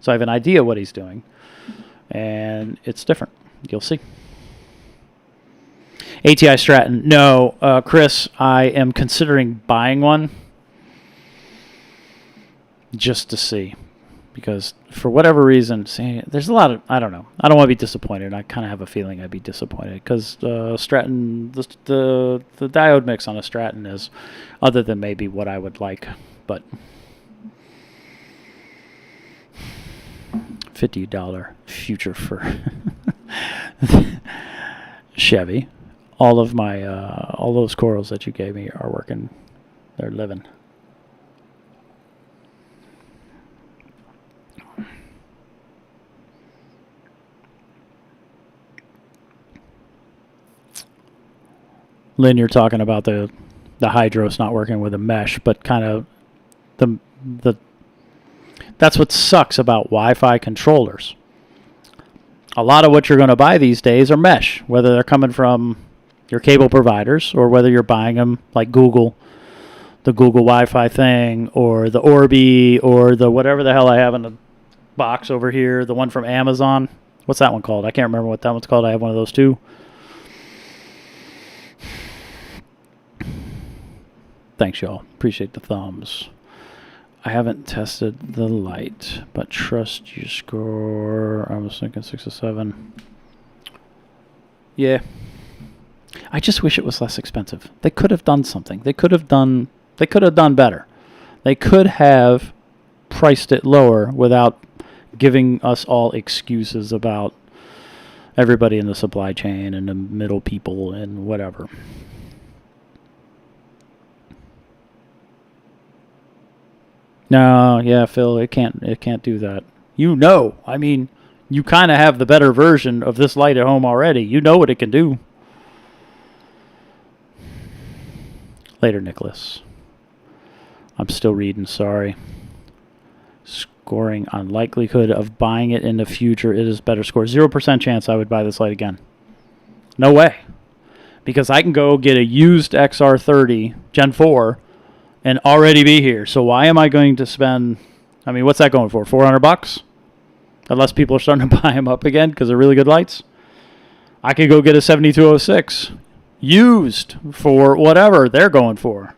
so I have an idea what he's doing, and it's different. You'll see. ATI Stratton. No, Chris, I am considering buying one just to see. Because for whatever reason, see, there's a lot of, I don't know. I don't want to be disappointed. I kind of have a feeling I'd be disappointed because Stratton, the diode mix on a Stratton is, other than maybe what I would like, but $50 future for Chevy. All of my all those corals that you gave me are working. They're living. Lynn, you're talking about the hydros not working with a mesh, but kind of the that's what sucks about Wi-Fi controllers. A lot of what you're going to buy these days are mesh, whether they're coming from your cable providers or whether you're buying them like Google, the Google Wi-Fi thing, or the Orbi, or the whatever the hell I have in the box over here, the one from Amazon. What's that one called? I can't remember what that one's called. I have one of those too. Thanks, y'all. Appreciate the thumbs. I haven't tested the light, but trust your score. I was thinking 6 or 7. Yeah. I just wish it was less expensive. They could have done something. They could have done better. They could have priced it lower without giving us all excuses about everybody in the supply chain and the middle people and whatever. No, yeah, Phil, it can't do that. I mean, you kind of have the better version of this light at home already. You know what it can do. Later, Nicholas. I'm still reading, sorry. Scoring on likelihood of buying it in the future, it is better score. 0% chance I would buy this light again. No way. Because I can go get a used XR30 Gen 4 and already be here. So why am I going to spend, I mean, what's that going for? $400? Unless people are starting to buy them up again because they're really good lights. I could go get a 7206 used for whatever they're going for.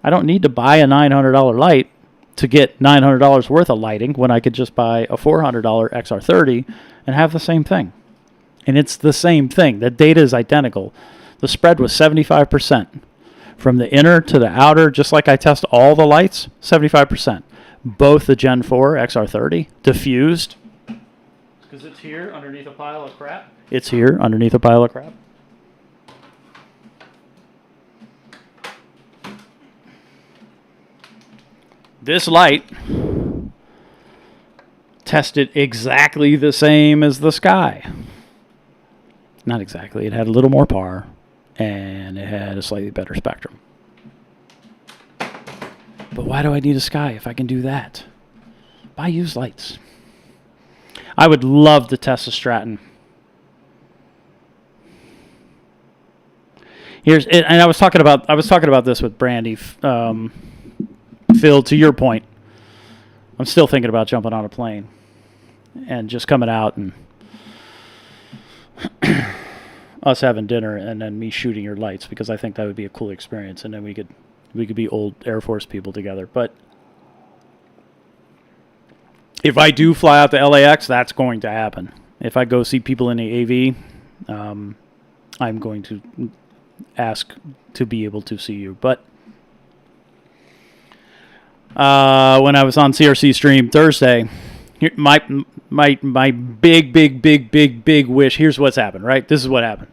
I don't need to buy a $900 light to get $900 worth of lighting when I could just buy a $400 XR30 and have the same thing. And it's the same thing. The data is identical. The spread was 75%. From the inner to the outer, just like I test all the lights, 75%. Both the Gen 4 XR30 diffused. Because it's here underneath a pile of crap. It's here underneath a pile of crap. This light tested exactly the same as the Sky. Not exactly. It had a little more power. And it had a slightly better spectrum. But why do I need a Sky if I can do that? Buy used lights. I would love to test a Stratton. And I was talking about this with Brandy. Phil, to your point, I'm still thinking about jumping on a plane and just coming out and us having dinner and then me shooting your lights, because I think that would be a cool experience, and then we could be old Air Force people together. But if I do fly out to LAX, that's going to happen. If I go see people in the AV, I'm going to ask to be able to see you. But when I was on CRC stream Thursday, my big wish. Here's what's happened, right? This is what happened.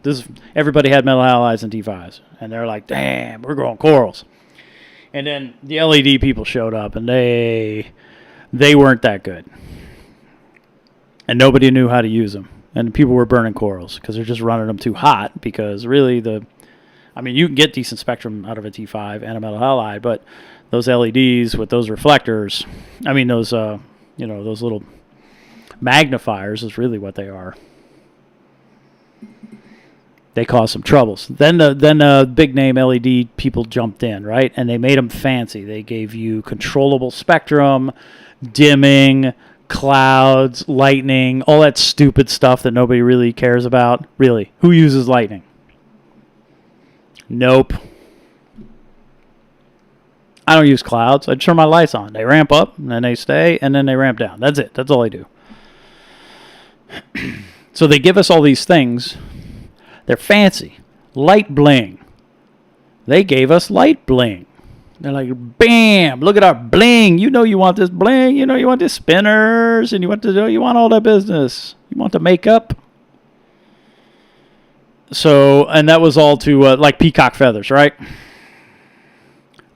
Everybody had metal halides and T5s, and they're like, "Damn, we're growing corals." And then the LED people showed up, and they weren't that good, and nobody knew how to use them. And people were burning corals because they're just running them too hot. Because really, you can get decent spectrum out of a T5 and a metal halide, but those LEDs with those reflectors, those little magnifiers is really what they are. They cause some troubles. Then the big name LED people jumped in, right? And they made them fancy. They gave you controllable spectrum, dimming, clouds, lightning, all that stupid stuff that nobody really cares about. Really, who uses lightning? Nope. I don't use clouds. I turn my lights on. They ramp up, and then they stay, and then they ramp down. That's it. That's all I do. So they give us all these things. They're fancy. Light bling. They gave us light bling. They're like, bam, look at our bling. You know you want this bling. You know you want the spinners, and you want all that business. You want the makeup. So, and that was all to, like peacock feathers, right?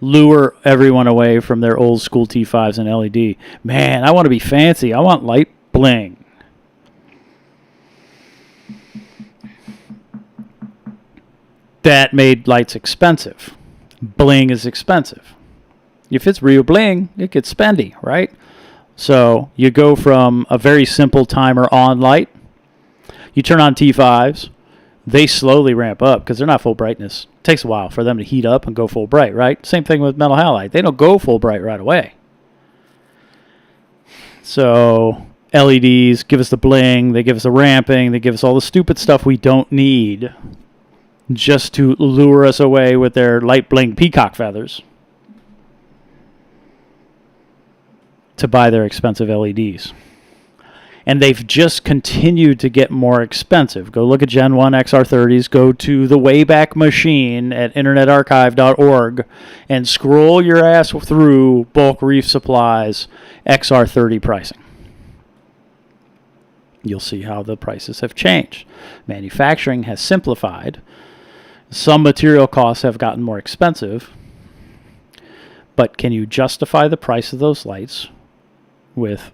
Lure everyone away from their old school T5s and LED. Man, I want to be fancy. I want light bling. That made lights expensive. Bling is expensive. If it's real bling, it gets spendy, right? So you go from a very simple timer on light. You turn on T5s. They slowly ramp up because they're not full brightness. It takes a while for them to heat up and go full bright, right? Same thing with metal halide. They don't go full bright right away. So LEDs give us the bling. They give us the ramping. They give us all the stupid stuff we don't need just to lure us away with their light bling peacock feathers to buy their expensive LEDs. And they've just continued to get more expensive. Go look at Gen 1 XR30s. Go to the Wayback Machine at internetarchive.org and scroll your ass through bulk Reef Supplies XR30 pricing. You'll see how the prices have changed. Manufacturing has simplified. Some material costs have gotten more expensive. But can you justify the price of those lights with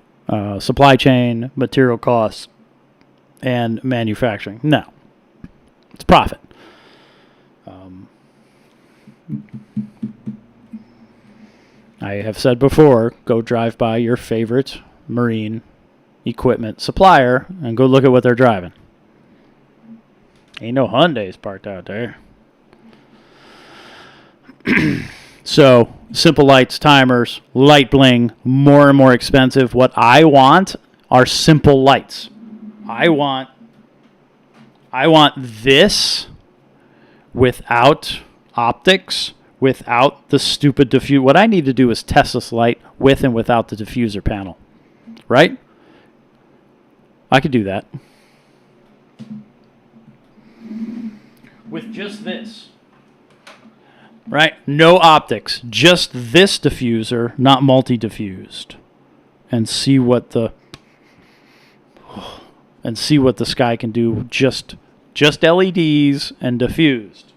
supply chain, material costs, and manufacturing? No. It's profit. I have said before, go drive by your favorite marine equipment supplier and go look at what they're driving. Ain't no Hyundais parked out there. So, simple lights, timers, light bling, more and more expensive. What I want are simple lights. I want this without optics, without the stupid diffuser. What I need to do is test this light with and without the diffuser panel. Right? I could do that. With just this. Right? No optics. Just this diffuser, not multi-diffused. And see what the sky can do. Just LEDs and diffused.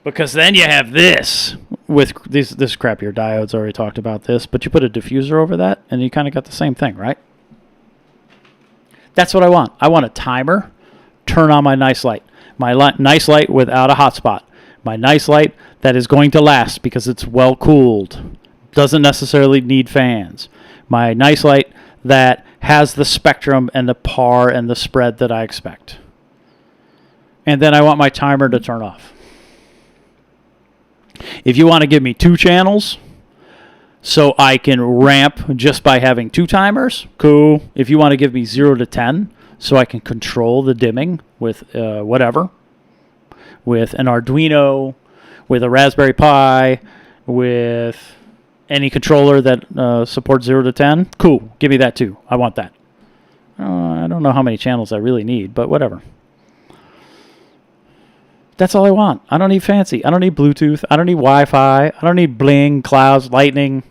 Because then you have this. With this crap, your diodes already talked about this, but you put a diffuser over that, and you kind of got the same thing, right? That's what I want. I want a timer. Turn on my nice light. My nice light without a hotspot. My nice light that is going to last because it's well cooled. Doesn't necessarily need fans. My nice light that has the spectrum and the par and the spread that I expect. And then I want my timer to turn off. If you want to give me 2 channels so I can ramp just by having 2 timers, cool. If you want to give me 0 to 10 so I can control the dimming with whatever, with an Arduino, with a Raspberry Pi, with any controller that supports 0 to 10, cool. Give me that too. I want that. I don't know how many channels I really need, but whatever. That's all I want. I don't need fancy. I don't need Bluetooth. I don't need Wi-Fi. I don't need bling, clouds, lightning,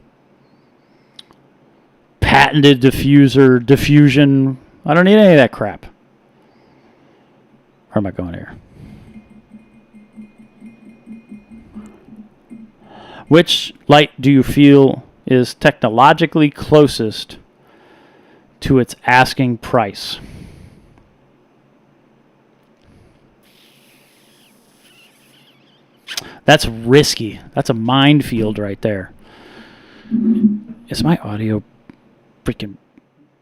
patented diffuser, diffusion. I don't need any of that crap. Where am I going here? Which light do you feel is technologically closest to its asking price? That's risky. That's a minefield right there. Is my audio freaking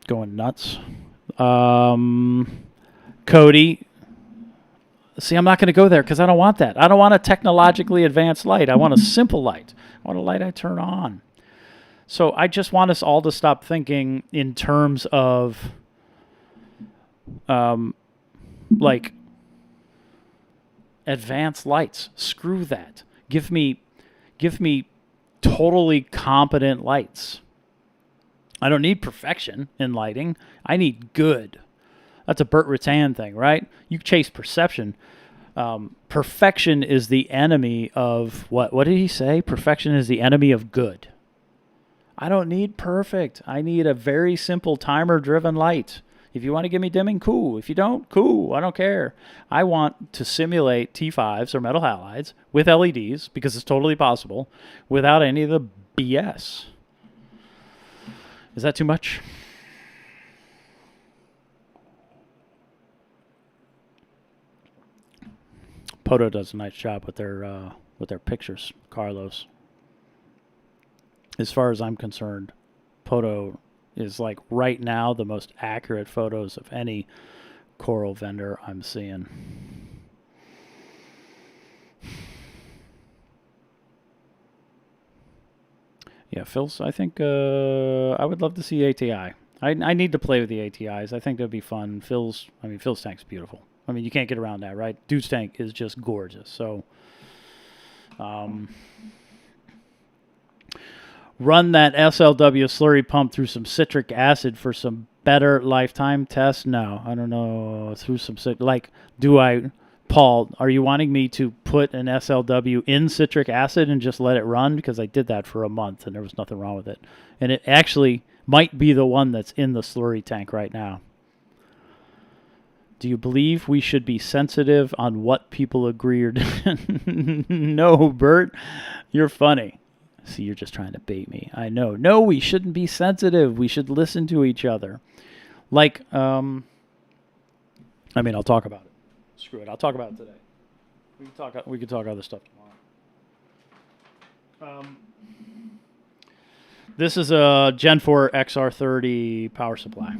going nuts? Cody. See, I'm not going to go there because I don't want that. I don't want a technologically advanced light. I want a simple light. I want a light I turn on. So I just want us all to stop thinking in terms of like advanced lights. Screw that. Give me totally competent lights. I don't need perfection in lighting. I need good. That's a Burt Rutan thing, right? You chase perception. Perfection is the enemy of what? What did he say? Perfection is the enemy of good. I don't need perfect. I need a very simple timer-driven light. If you want to give me dimming, cool. If you don't, cool. I don't care. I want to simulate T5s or metal halides with LEDs, because it's totally possible, without any of the BS. Is that too much? Poto does a nice job with their pictures, Carlos. As far as I'm concerned, Poto is like right now the most accurate photos of any coral vendor I'm seeing. Yeah, Phil's, I think I would love to see ATI. I need to play with the ATIs. I think that'd be fun. Phil's tank's beautiful. I mean, you can't get around that, right? Dude's tank is just gorgeous. So, run that SLW slurry pump through some citric acid for some better lifetime tests. No, I don't know. Through some Paul, are you wanting me to put an SLW in citric acid and just let it run? Because I did that for a month and there was nothing wrong with it. And it actually might be the one that's in the slurry tank right now. Do you believe we should be sensitive on what people agree or No, Bert, you're funny. See, you're just trying to bait me. I know. No, we shouldn't be sensitive. We should listen to each other. Like, I'll talk about it. Screw it. I'll talk about it today. We can talk other stuff tomorrow. This is a Gen 4 XR30 power supply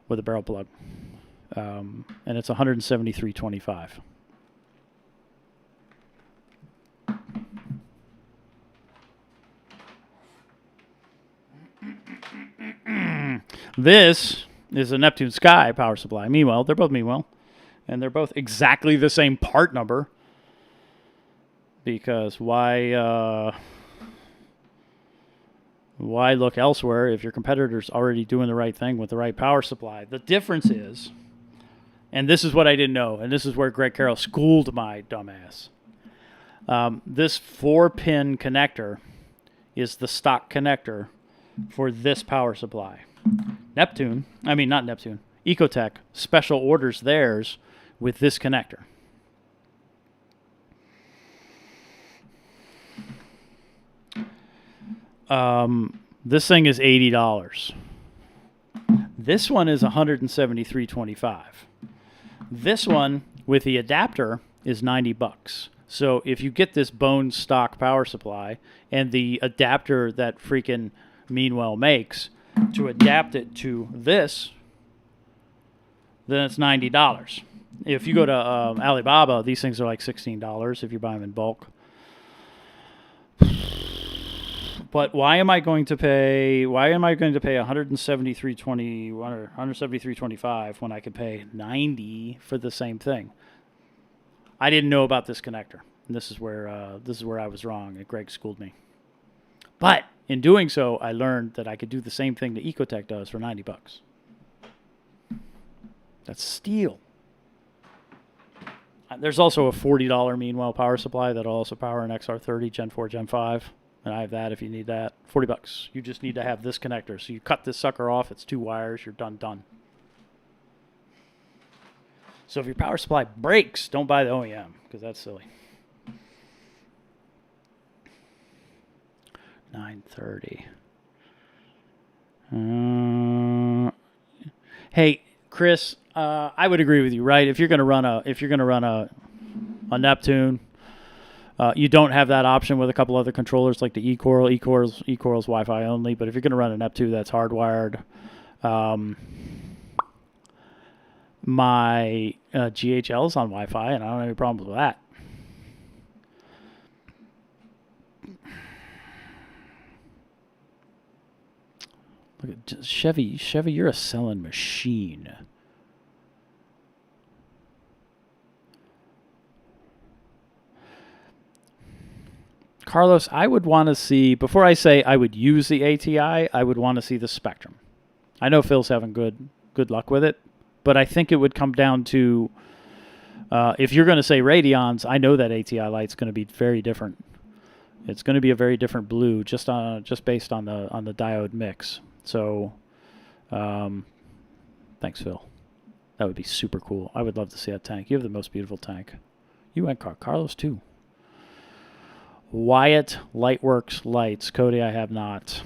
with a barrel plug. And it's $173.25. This is a Neptune Sky power supply. Meanwhile, they're both Meanwhile. And they're both exactly the same part number. Because why look elsewhere if your competitor's already doing the right thing with the right power supply? The difference is, and this is what I didn't know, and this is where Greg Carroll schooled my dumbass. This 4-pin connector is the stock connector for this power supply. Ecotech special orders theirs with this connector. This thing is $80. This one is $173.25. This one with the adapter is $90. So if you get this bone stock power supply and the adapter that freaking Meanwhile makes to adapt it to this, then it's $90. If you go to Alibaba, these things are like $16 if you buy them in bulk. But why am I going to pay $173.25 when I could pay $90 for the same thing? I didn't know about this connector. And this is where I was wrong, and Greg schooled me. But in doing so, I learned that I could do the same thing that Ecotech does for $90. That's steal. There's also a $40 Meanwhile power supply that'll also power an XR30 Gen 4, Gen 5. And I have that if you need that. $40. You just need to have this connector. So you cut this sucker off. It's 2 wires. You're done. So if your power supply breaks, don't buy the OEM because that's silly. 930. Hey, Chris, I would agree with you, right? If you're gonna run a Neptune, you don't have that option with a couple other controllers like the eCoral. eCoral's Wi-Fi only, but if you're gonna run a Neptune that's hardwired, my GHL is on Wi-Fi, and I don't have any problems with that. Look at Chevy, you're a selling machine. Carlos, I would want to see, before I say I would use the ATI, I would want to see the spectrum. I know Phil's having good luck with it, but I think it would come down to, if you're going to say radions, I know that ATI light's going to be very different. It's going to be a very different blue just based on the diode mix. So, thanks, Phil. That would be super cool. I would love to see that tank. You have the most beautiful tank. You and Carlos too. Wyatt Lightworks lights. Cody, I have not.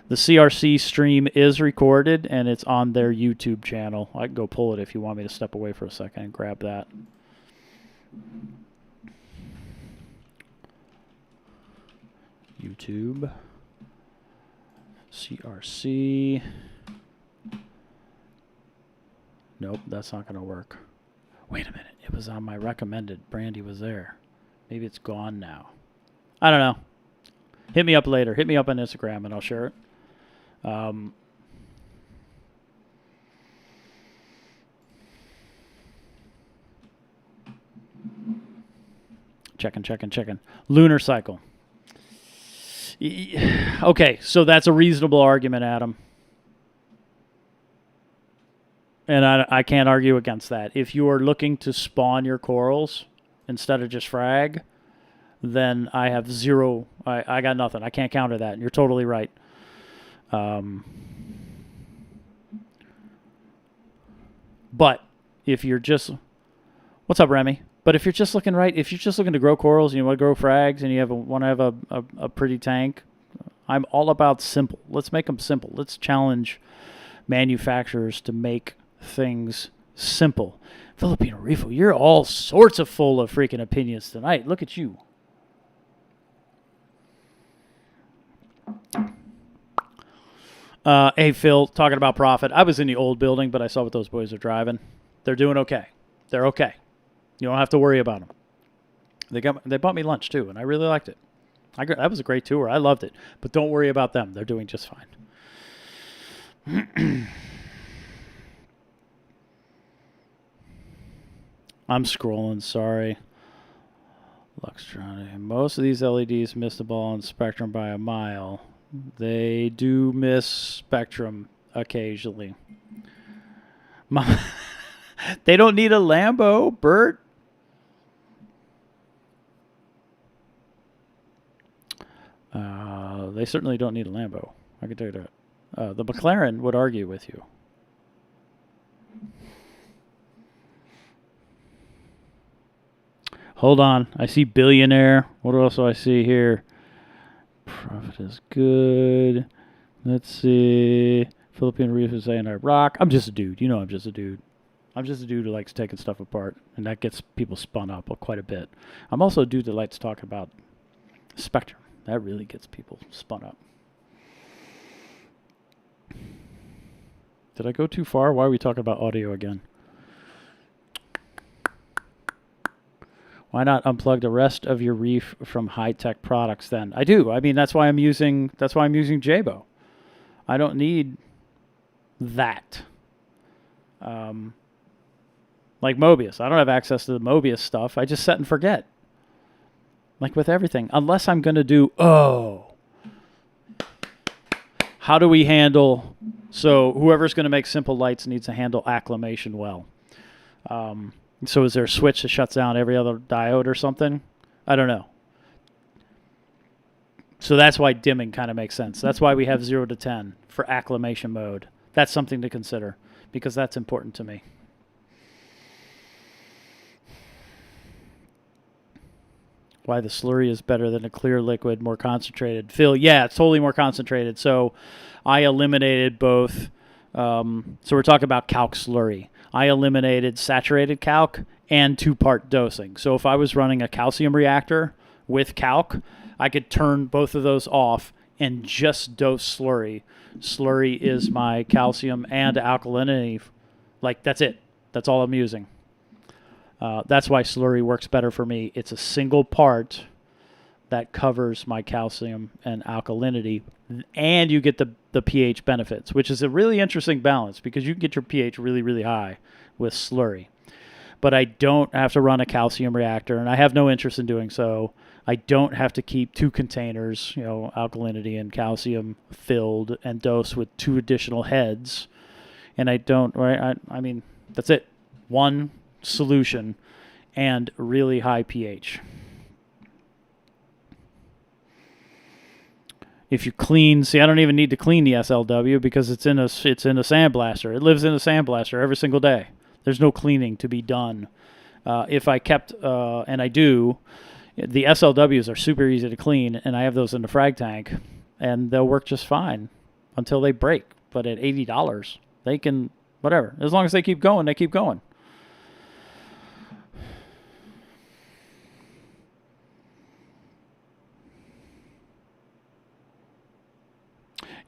The CRC stream is recorded and it's on their YouTube channel. I can go pull it if you want me to step away for a second and grab that. YouTube. CRC. Nope, that's not going to work. Wait a minute. It was on my recommended. Brandy was there. Maybe it's gone now. I don't know. Hit me up later. Hit me up on Instagram and I'll share it. Checking. Lunar cycle. Okay, so that's a reasonable argument, Adam. And I can't argue against that. If you are looking to spawn your corals instead of just frag, then I have zero. I got nothing. I can't counter that. You're totally right. But if you're just... What's up, Remy? But if you're just looking if you're just looking to grow corals and you want to grow frags and you want to have a pretty tank, I'm all about simple. Let's make them simple. Let's challenge manufacturers to make things simple. Filipino Reef, you're all sorts of full of freaking opinions tonight. Look at you. Hey, Phil, talking about profit. I was in the old building, but I saw what those boys are driving. They're doing okay. They're okay. You don't have to worry about them. They bought me lunch, too, and I really liked it. That was a great tour. I loved it. But don't worry about them. They're doing just fine. I'm scrolling, sorry. Luxtronic. Most of these LEDs miss the ball on spectrum by a mile. They do miss spectrum occasionally. They don't need a Lambo, Bert. They certainly don't need a Lambo. I can tell you that. The McLaren would argue with you. Hold on. I see billionaire. What else do I see here? Profit is good. Let's see. Philippine Reef is saying I rock. I'm just a dude. You know I'm just a dude. I'm just a dude who likes taking stuff apart, and that gets people spun up quite a bit. I'm also a dude that likes talking about spectrum. That really gets people spun up. Did I go too far? Why are we talking about audio again? Why not unplug the rest of your Reef from high-tech products then? I do. I mean, that's why I'm using Jabo. I don't need that. Like Mobius. I don't have access to the Mobius stuff. I just set and forget. Like with everything. Unless I'm going to do, how do we handle... So whoever's going to make simple lights needs to handle acclimation well. So is there a switch that shuts down every other diode or something? I don't know. So that's why dimming kind of makes sense. That's why we have 0 to 10 for acclimation mode. That's something to consider because that's important to me. Why the slurry is better than a clear liquid, more concentrated. Phil, yeah, it's totally more concentrated. So I eliminated both. So we're talking about calc slurry. I eliminated saturated calc and 2-part dosing. So if I was running a calcium reactor with calc, I could turn both of those off and just dose slurry. Slurry is my calcium and alkalinity. Like, that's it. That's all I'm using. That's why slurry works better for me. It's a single part that covers my calcium and alkalinity, and you get the pH benefits, which is a really interesting balance because you can get your pH really, really high with slurry. But I don't have to run a calcium reactor, and I have no interest in doing so. I don't have to keep 2 containers, alkalinity and calcium, filled and dosed with 2 additional heads. And I don't, right? I mean, that's it. One solution and really high pH. If you clean, see, I don't even need to clean the SLW because it's in a sandblaster. It lives in a sandblaster every single day. There's no cleaning to be done. If I kept, and I do, the SLWs are super easy to clean, and I have those in the frag tank, and they'll work just fine until they break. But at $80, they can, whatever. As long as they keep going, they keep going.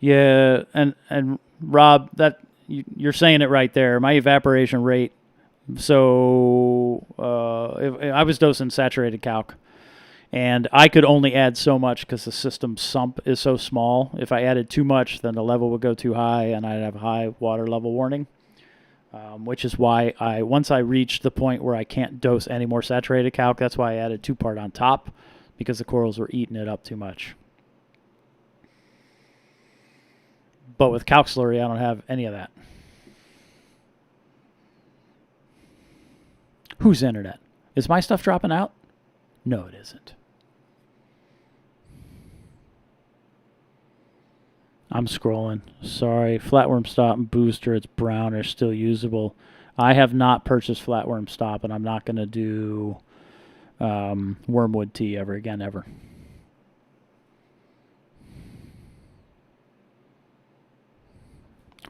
Yeah, and Rob, that you're saying it right there. My evaporation rate. So if I was dosing saturated calc, and I could only add so much because the system sump is so small. If I added too much, then the level would go too high, and I'd have a high water level warning. Which is why once I reached the point where I can't dose any more saturated calc, that's why I added 2-part on top, because the corals were eating it up too much. But with calc slurry, I don't have any of that. Whose internet? Is my stuff dropping out? No, it isn't. I'm scrolling. Sorry. Flatworm stop and booster, it's brownish, still usable. I have not purchased flatworm stop, and I'm not going to do wormwood tea ever again, ever.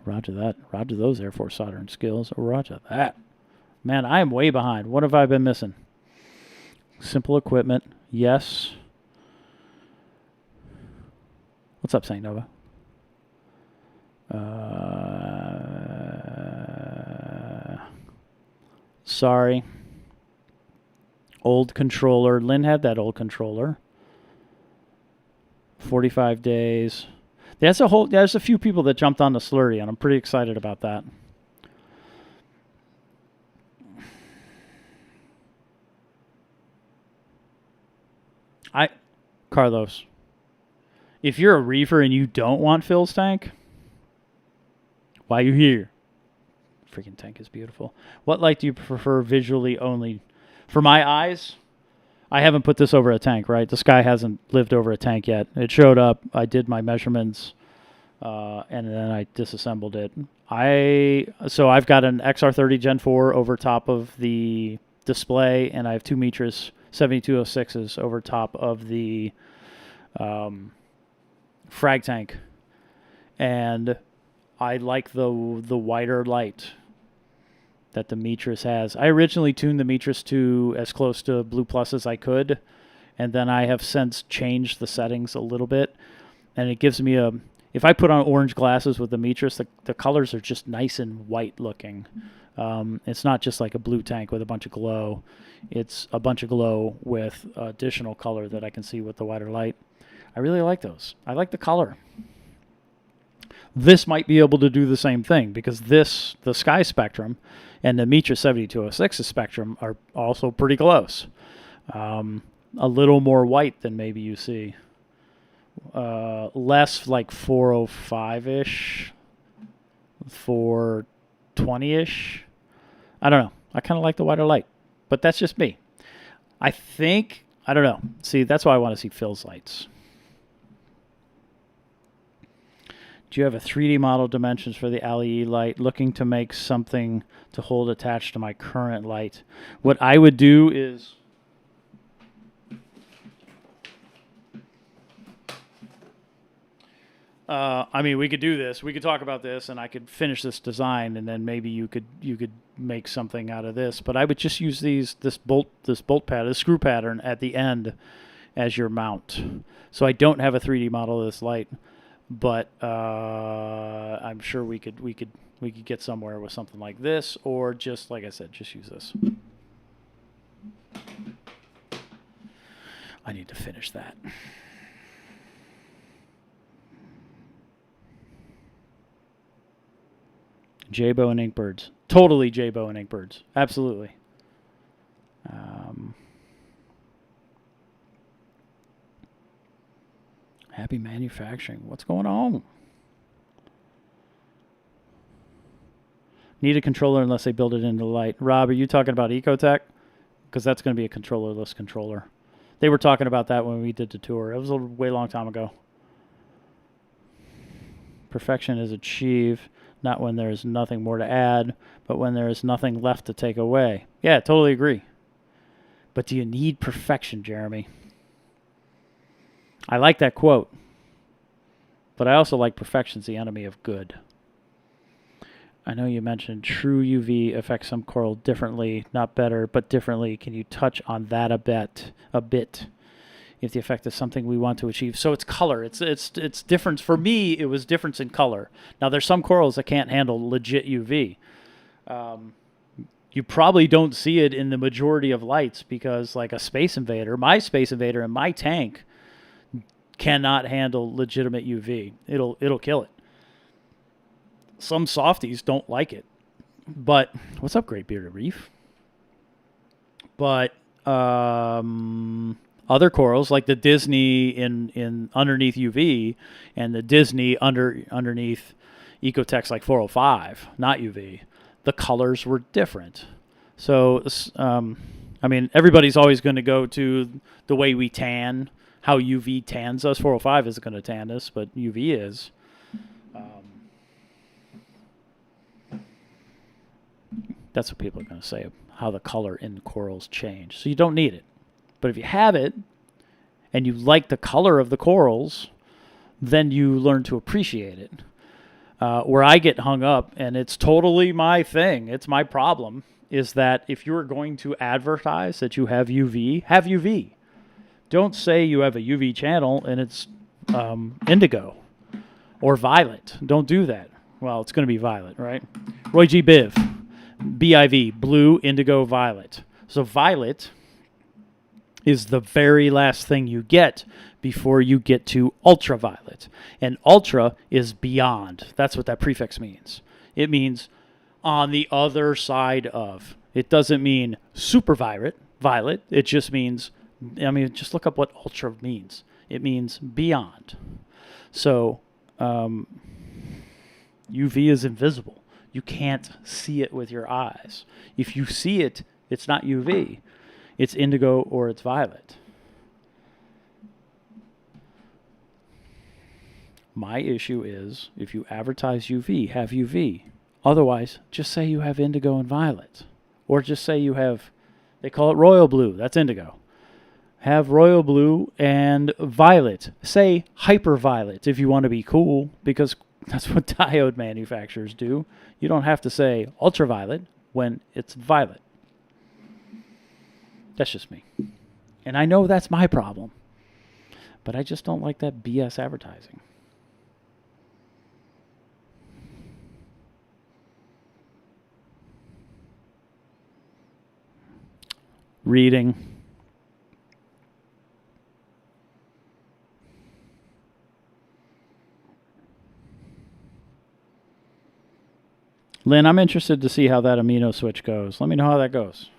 Roger that. Roger those Air Force soldering skills. Roger that. Man, I am way behind. What have I been missing? Simple equipment. Yes. What's up, St. Nova? Sorry. Old controller. Lynn had that old controller. 45 days. There's a few people that jumped on the slurry, and I'm pretty excited about that. Carlos, if you're a reefer and you don't want Phil's tank, why are you here? Freaking tank is beautiful. What light do you prefer visually only? For my eyes, I haven't put this over a tank, right? This guy hasn't lived over a tank yet. It showed up. I did my measurements, and then I disassembled it. So I've got an XR30 Gen 4 over top of the display, and I have 2 Mitras 7206s over top of the frag tank. And I like the wider light that the Mitras has. I originally tuned the Mitras to as close to Blue Plus as I could, and then I have since changed the settings a little bit, and it gives me if I put on orange glasses with the Mitras, the colors are just nice and white looking. It's not just like a blue tank with a bunch of glow. It's a bunch of glow with additional color that I can see with the wider light. I really like those. I like the color. This might be able to do the same thing because the Sky Spectrum and the Mitra 7206 spectrum are also pretty close. A little more white than maybe you see. Less like 405-ish, 420-ish. I don't know. I kind of like the wider light, but that's just me. I don't know. See, that's why I want to see Phil's lights. Do you have a 3D model dimensions for the LE light? Looking to make something to hold attached to my current light. What I would do is we could do this. We could talk about this, and I could finish this design, and then maybe you could make something out of this. But I would just use this bolt pad, this screw pattern at the end as your mount. So I don't have a 3D model of this light, but I'm sure we could get somewhere with something like this, or just like I said, just use this. I need to finish that. J-Bow and Inkbirds. Totally J-Bow and Inkbirds. Absolutely. Happy manufacturing. What's going on? Need a controller unless they build it into the light. Rob, are you talking about Ecotech? Because that's going to be a controllerless controller. They were talking about that when we did the tour. It was a way long time ago. Perfection is achieved not when there is nothing more to add, but when there is nothing left to take away. Yeah, totally agree. But do you need perfection, Jeremy? I like that quote. But I also like perfection's the enemy of good. I know you mentioned true UV affects some coral differently, not better, but differently. Can you touch on that a bit? If the effect is something we want to achieve. So it's color. It's difference. For me, it was difference in color. Now, there's some corals that can't handle legit UV. You probably don't see it in the majority of lights because, like a Space Invader, my Space Invader in my tank cannot handle legitimate UV. It'll kill it. Some softies don't like it. But, what's up, Great Bearded Reef? But, other corals, like the Disney in underneath UV and the Disney underneath Ecotech's like 405, not UV, the colors were different. So, I mean, everybody's always going to go to the way we tan, how UV tans us. 405 isn't going to tan us, but UV is. That's what people are going to say, how the color in corals change. So you don't need it. But if you have it and you like the color of the corals, then you learn to appreciate it. Where I get hung up, and it's totally my thing, it's my problem, is that if you're going to advertise that you have UV, have UV. Don't say you have a UV channel and it's indigo or violet. Don't do that. Well, it's going to be violet, right? Roy G. Biv. BIV, blue, indigo, violet. So violet is the very last thing you get before you get to ultraviolet. And ultra is beyond. That's what that prefix means. It means on the other side of. It doesn't mean superviolet. Violet. It just means, I mean, just look up what ultra means. It means beyond. So UV is invisible. You can't see it with your eyes. If you see it, it's not UV. It's indigo or it's violet. My issue is if you advertise UV, have UV. Otherwise, just say you have indigo and violet. Or just say you have, they call it royal blue. That's indigo. Have royal blue and violet. Say hyperviolet if you want to be cool, because that's what diode manufacturers do. You don't have to say ultraviolet when it's violet. That's just me. And I know that's my problem. But I just don't like that BS advertising. Reading. Lynn, I'm interested to see how that amino switch goes. Let me know how that goes.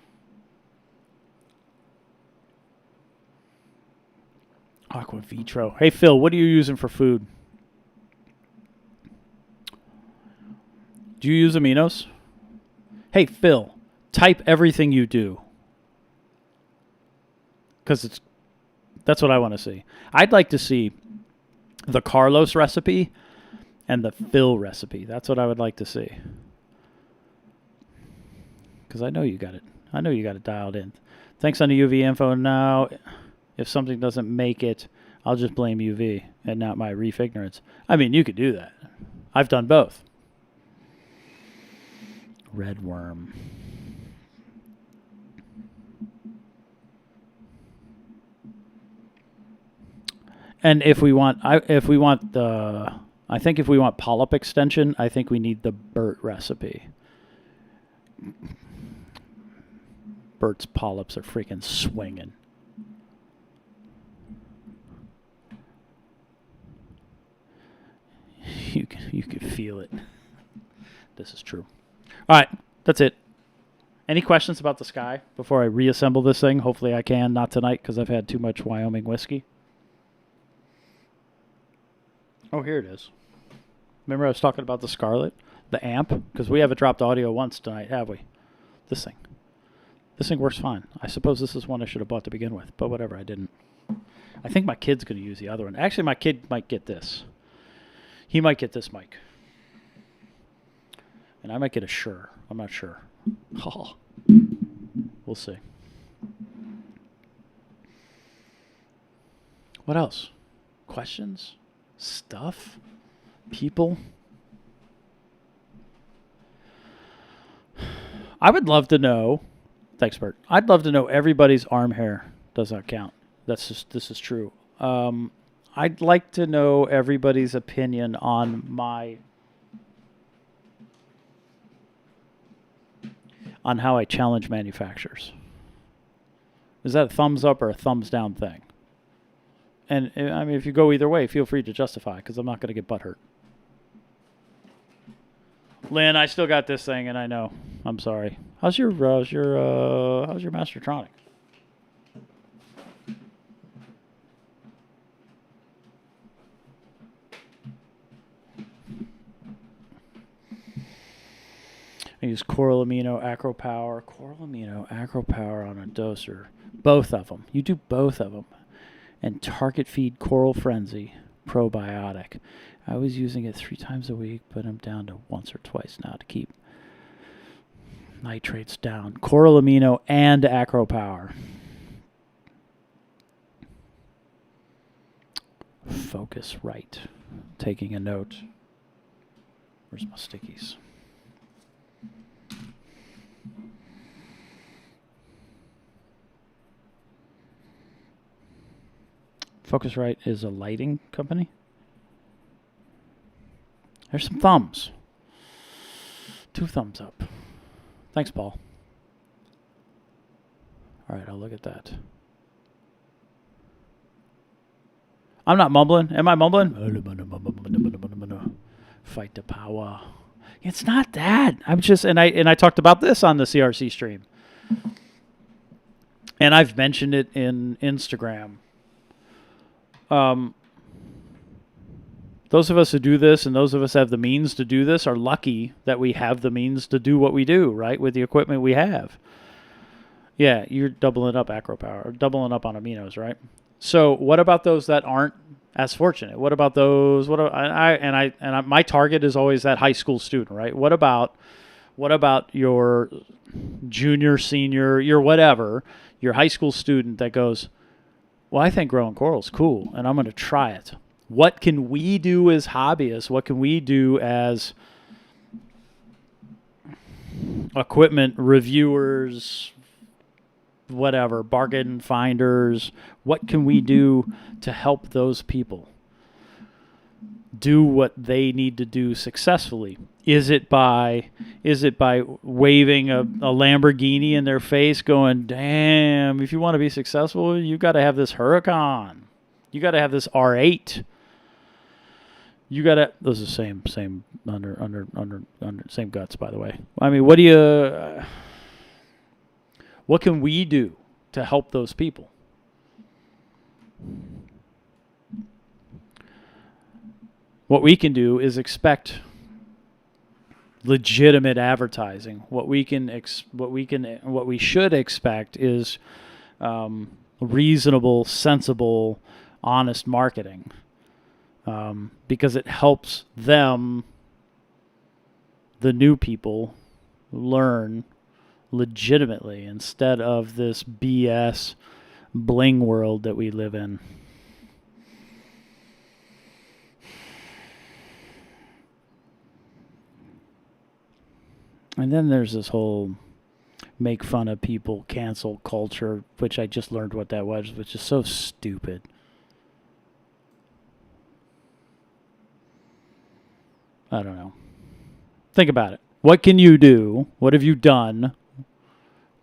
Aqua Vitro. Hey, Phil, what are you using for food? Do you use aminos? Hey, Phil, type everything you do. Because that's what I want to see. I'd like to see the Carlos recipe and the Phil recipe. That's what I would like to see. Because I know you got it. I know you got it dialed in. Thanks on the UV info. Now, if something doesn't make it, I'll just blame UV and not my Reef ignorance. I mean, you could do that. I've done both. Red worm. And if we want polyp extension, I think we need the Burt recipe. Burt's polyps are freaking swinging. You can feel it. This is true. All right, that's it. Any questions about the sky before I reassemble this thing? Hopefully I can. Not tonight because I've had too much Wyoming whiskey. Oh, here it is. Remember I was talking about the Scarlett? The amp? Because we haven't dropped audio once tonight, have we? This thing. This thing works fine. I suppose this is one I should have bought to begin with, but whatever, I didn't. I think my kid's going to use the other one. Actually, my kid might get this. He might get this mic. And I might get a Shure. I'm not sure. Oh. We'll see. What else? Questions? Stuff? People? I would love to know. Thanks, Bert. I'd love to know everybody's arm hair does not count. This is true. I'd like to know everybody's opinion on how I challenge manufacturers. Is that a thumbs up or a thumbs down thing? And I mean, if you go either way, feel free to justify, because I'm not going to get butthurt. Lynn, I still got this thing, and I know. I'm sorry. How's your Mastertronic? I use Coral Amino Acro Power on a doser. Both of them. You do both of them. And Target Feed Coral Frenzy Probiotic. I was using it 3 times a week, but I'm down to once or twice now to keep nitrates down. Coral Amino and Acro Power. Focus right. Taking a note. Where's my stickies? Focusrite is a lighting company. There's some thumbs. 2 thumbs up. Thanks, Paul. All right, I'll look at that. I'm not mumbling. Am I mumbling? Fight the power. It's not that. I'm just, and I talked about this on the CRC stream. And I've mentioned it in Instagram. Those of us who do this and those of us who have the means to do this are lucky that we have the means to do what we do, right, with the equipment we have. Yeah, you're doubling up Acro Power, or doubling up on aminos, right? So what about those that aren't as fortunate? What about those? My target is always that high school student, right? What about your junior, senior, your whatever, your high school student that goes, well, I think growing coral's cool, and I'm going to try it. What can we do as hobbyists? What can we do as equipment reviewers, whatever, bargain finders? What can we do to help those people do what they need to do successfully? Is it by waving a Lamborghini in their face going, damn, if you want to be successful, you got to have this Huracan. You got to have this R8. You got to, those are same under same guts, by the way. I mean, what can we do to help those people? What we can do is expect legitimate advertising. What we should expect is reasonable, sensible, honest marketing, because it helps them, the new people, learn legitimately instead of this BS bling world that we live in. And then there's this whole make fun of people, cancel culture, which I just learned what that was, which is so stupid. I don't know. Think about it. What can you do? What have you done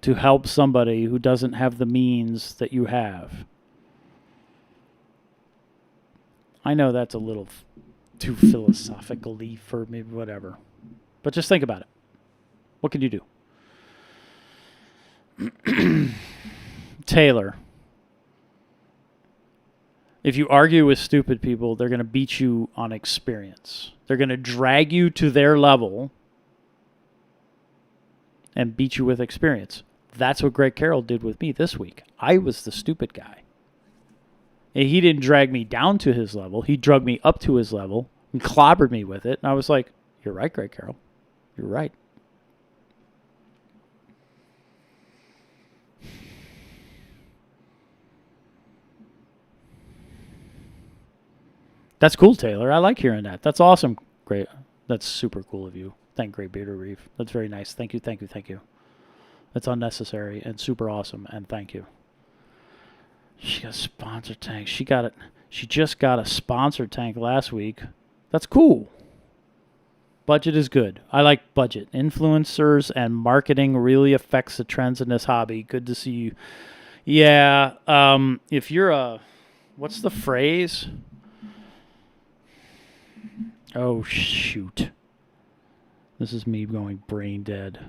to help somebody who doesn't have the means that you have? I know that's a little too philosophically for me, whatever. But just think about it. What can you do? Taylor. If you argue with stupid people, they're going to beat you on experience. They're going to drag you to their level and beat you with experience. That's what Greg Carroll did with me this week. I was the stupid guy. And he didn't drag me down to his level. He dragged me up to his level and clobbered me with it. And I was like, you're right, Greg Carroll. You're right. That's cool, Taylor. I like hearing that. That's awesome. Great. That's super cool of you. Thank Great Bearder Reef. That's very nice. Thank you, thank you, thank you. That's unnecessary and super awesome, and thank you. She got a sponsor tank. She got it. She just got a sponsor tank last week. That's cool. Budget is good. I like budget. Influencers and marketing really affects the trends in this hobby. Good to see you. Yeah. If you're a, what's the phrase? Oh, shoot. This is me going brain dead.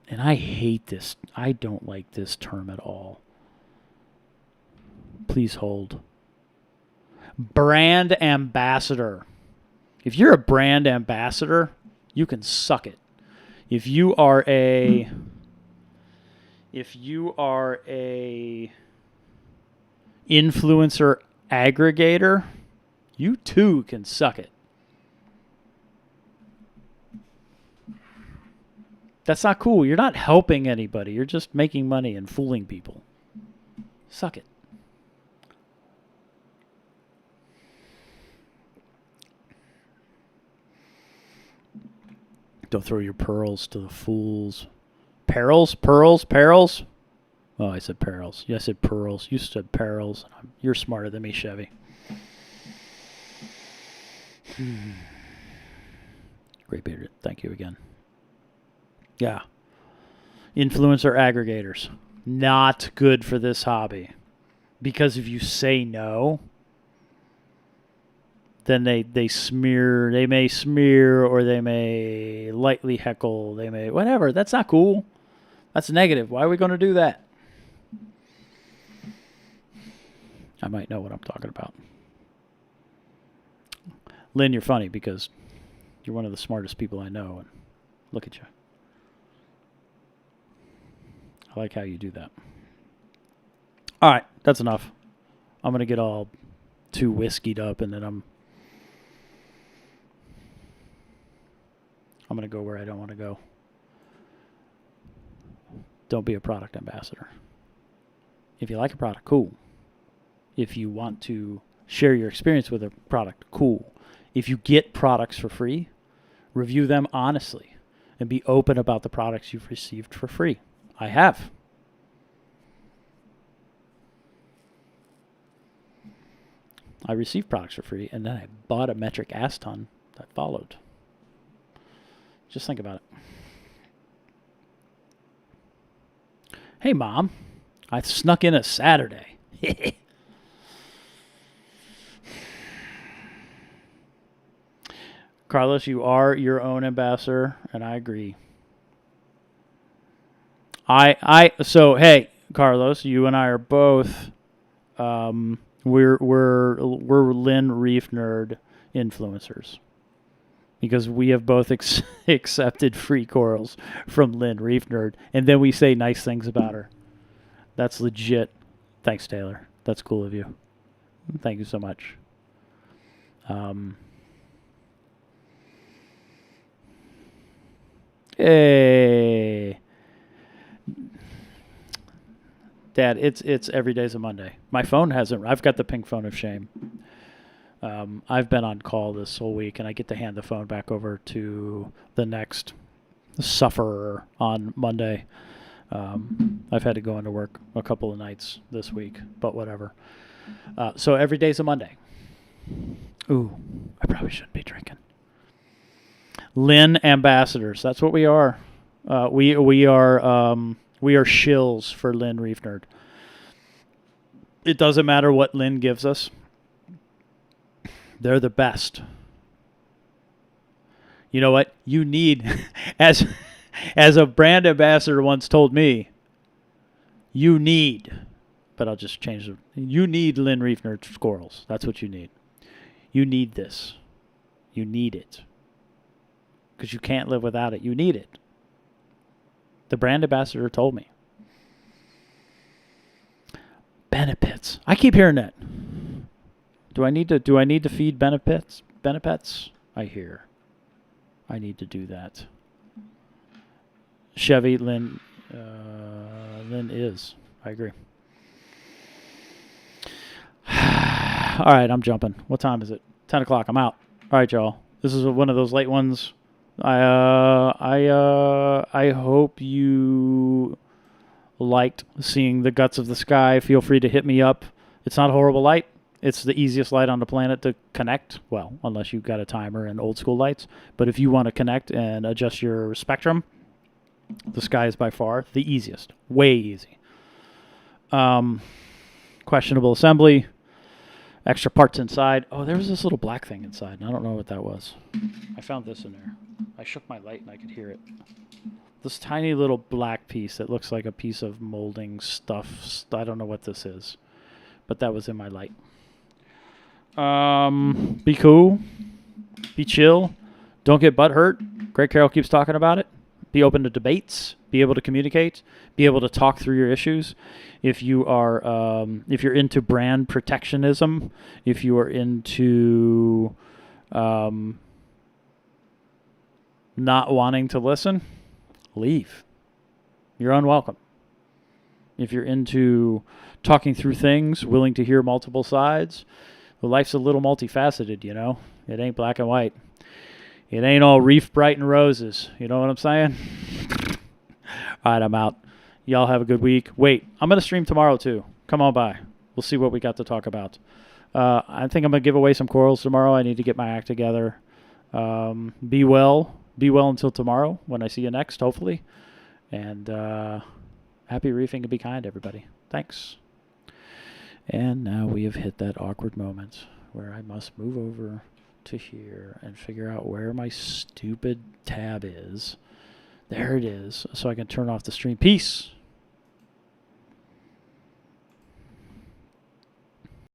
And I hate this. I don't like this term at all. Please hold. Brand ambassador. If you're a brand ambassador, you can suck it. If you are a influencer aggregator, you too can suck it. That's not cool. You're not helping anybody. You're just making money and fooling people. Suck it. Don't throw your pearls to the fools. Perils? Pearls? Perils? Oh, I said perils. Yeah, I said pearls. You said perils. You're smarter than me, Chevy. Great beard. Thank you again. Yeah. Influencer aggregators. Not good for this hobby. Because if you say no, then they may smear, or they may lightly heckle, they may whatever. That's not cool. That's negative. Why are we going to do that? I might know what I'm talking about. Lynn, you're funny because you're one of the smartest people I know, and look at you. I like how you do that. All right, that's enough. I'm going to get all too whiskeyed up, and then I'm going to go where I don't want to go. Don't be a product ambassador. If you like a product, cool. If you want to share your experience with a product, cool. If you get products for free, review them honestly and be open about the products you've received for free. I have. I received products for free, and then I bought a metric ass ton that followed. Just think about it. Hey, Mom. I snuck in a Saturday. Carlos, you are your own ambassador, and I agree. So hey, Carlos, you and I are both we're Lynn Reef Nerd influencers because we have both accepted free corals from Lynn Reef Nerd, and then we say nice things about her. That's legit. Thanks, Taylor. That's cool of you. Thank you so much. Hey. Dad, it's every day's a Monday. My phone hasn't. I've got the pink phone of shame. I've been on call this whole week, and I get to hand the phone back over to the next sufferer on Monday. I've had to go into work a couple of nights this week, but whatever. So every day's a Monday. Ooh, I probably shouldn't be drinking. Lynn ambassadors. That's what we are. We are shills for Lynn Reef Nerd. It doesn't matter what Lynn gives us. They're the best. You know what? You need, as a brand ambassador once told me, you need but I'll just change it. You need Lynn Reef nerd corals. That's what you need. You need this. You need it. Because you can't live without it. You need it. The brand ambassador told me. Benefits. I keep hearing that. Do I need to feed benefits? I hear. I need to do that. Chevy, Lynn is. I agree. All right, I'm jumping. What time is it? 10 o'clock. I'm out. All right, y'all. This is one of those late ones. I hope you liked seeing the guts of the sky. Feel free to hit me up. It's not a horrible light. It's the easiest light on the planet to connect. Well, unless you've got a timer and old school lights. But if you want to connect and adjust your spectrum, the sky is by far the easiest. Way easy. Questionable assembly. Extra parts inside. Oh, there was this little black thing inside, and I don't know what that was. I found this in there. I shook my light and I could hear it. This tiny little black piece that looks like a piece of molding stuff. I don't know what this is, but that was in my light. Be cool. Be chill. Don't get butt hurt. Greg Carroll keeps talking about it. Be open to debates. Be able to communicate. Be able to talk through your issues. If you are, if you're into brand protectionism, if you are into not wanting to listen, leave. You're unwelcome. If you're into talking through things, willing to hear multiple sides, well, life's a little multifaceted, you know. It ain't black and white. It ain't all Reef, bright, and roses. You know what I'm saying? All right, I'm out. Y'all have a good week. Wait, I'm going to stream tomorrow, too. Come on by. We'll see what we got to talk about. I think I'm going to give away some corals tomorrow. I need to get my act together. Be well. Be well until tomorrow when I see you next, hopefully. And happy reefing and be kind, everybody. Thanks. And now we have hit that awkward moment where I must move over to here and figure out where my stupid tab is. There it is, so I can turn off the stream. Peace.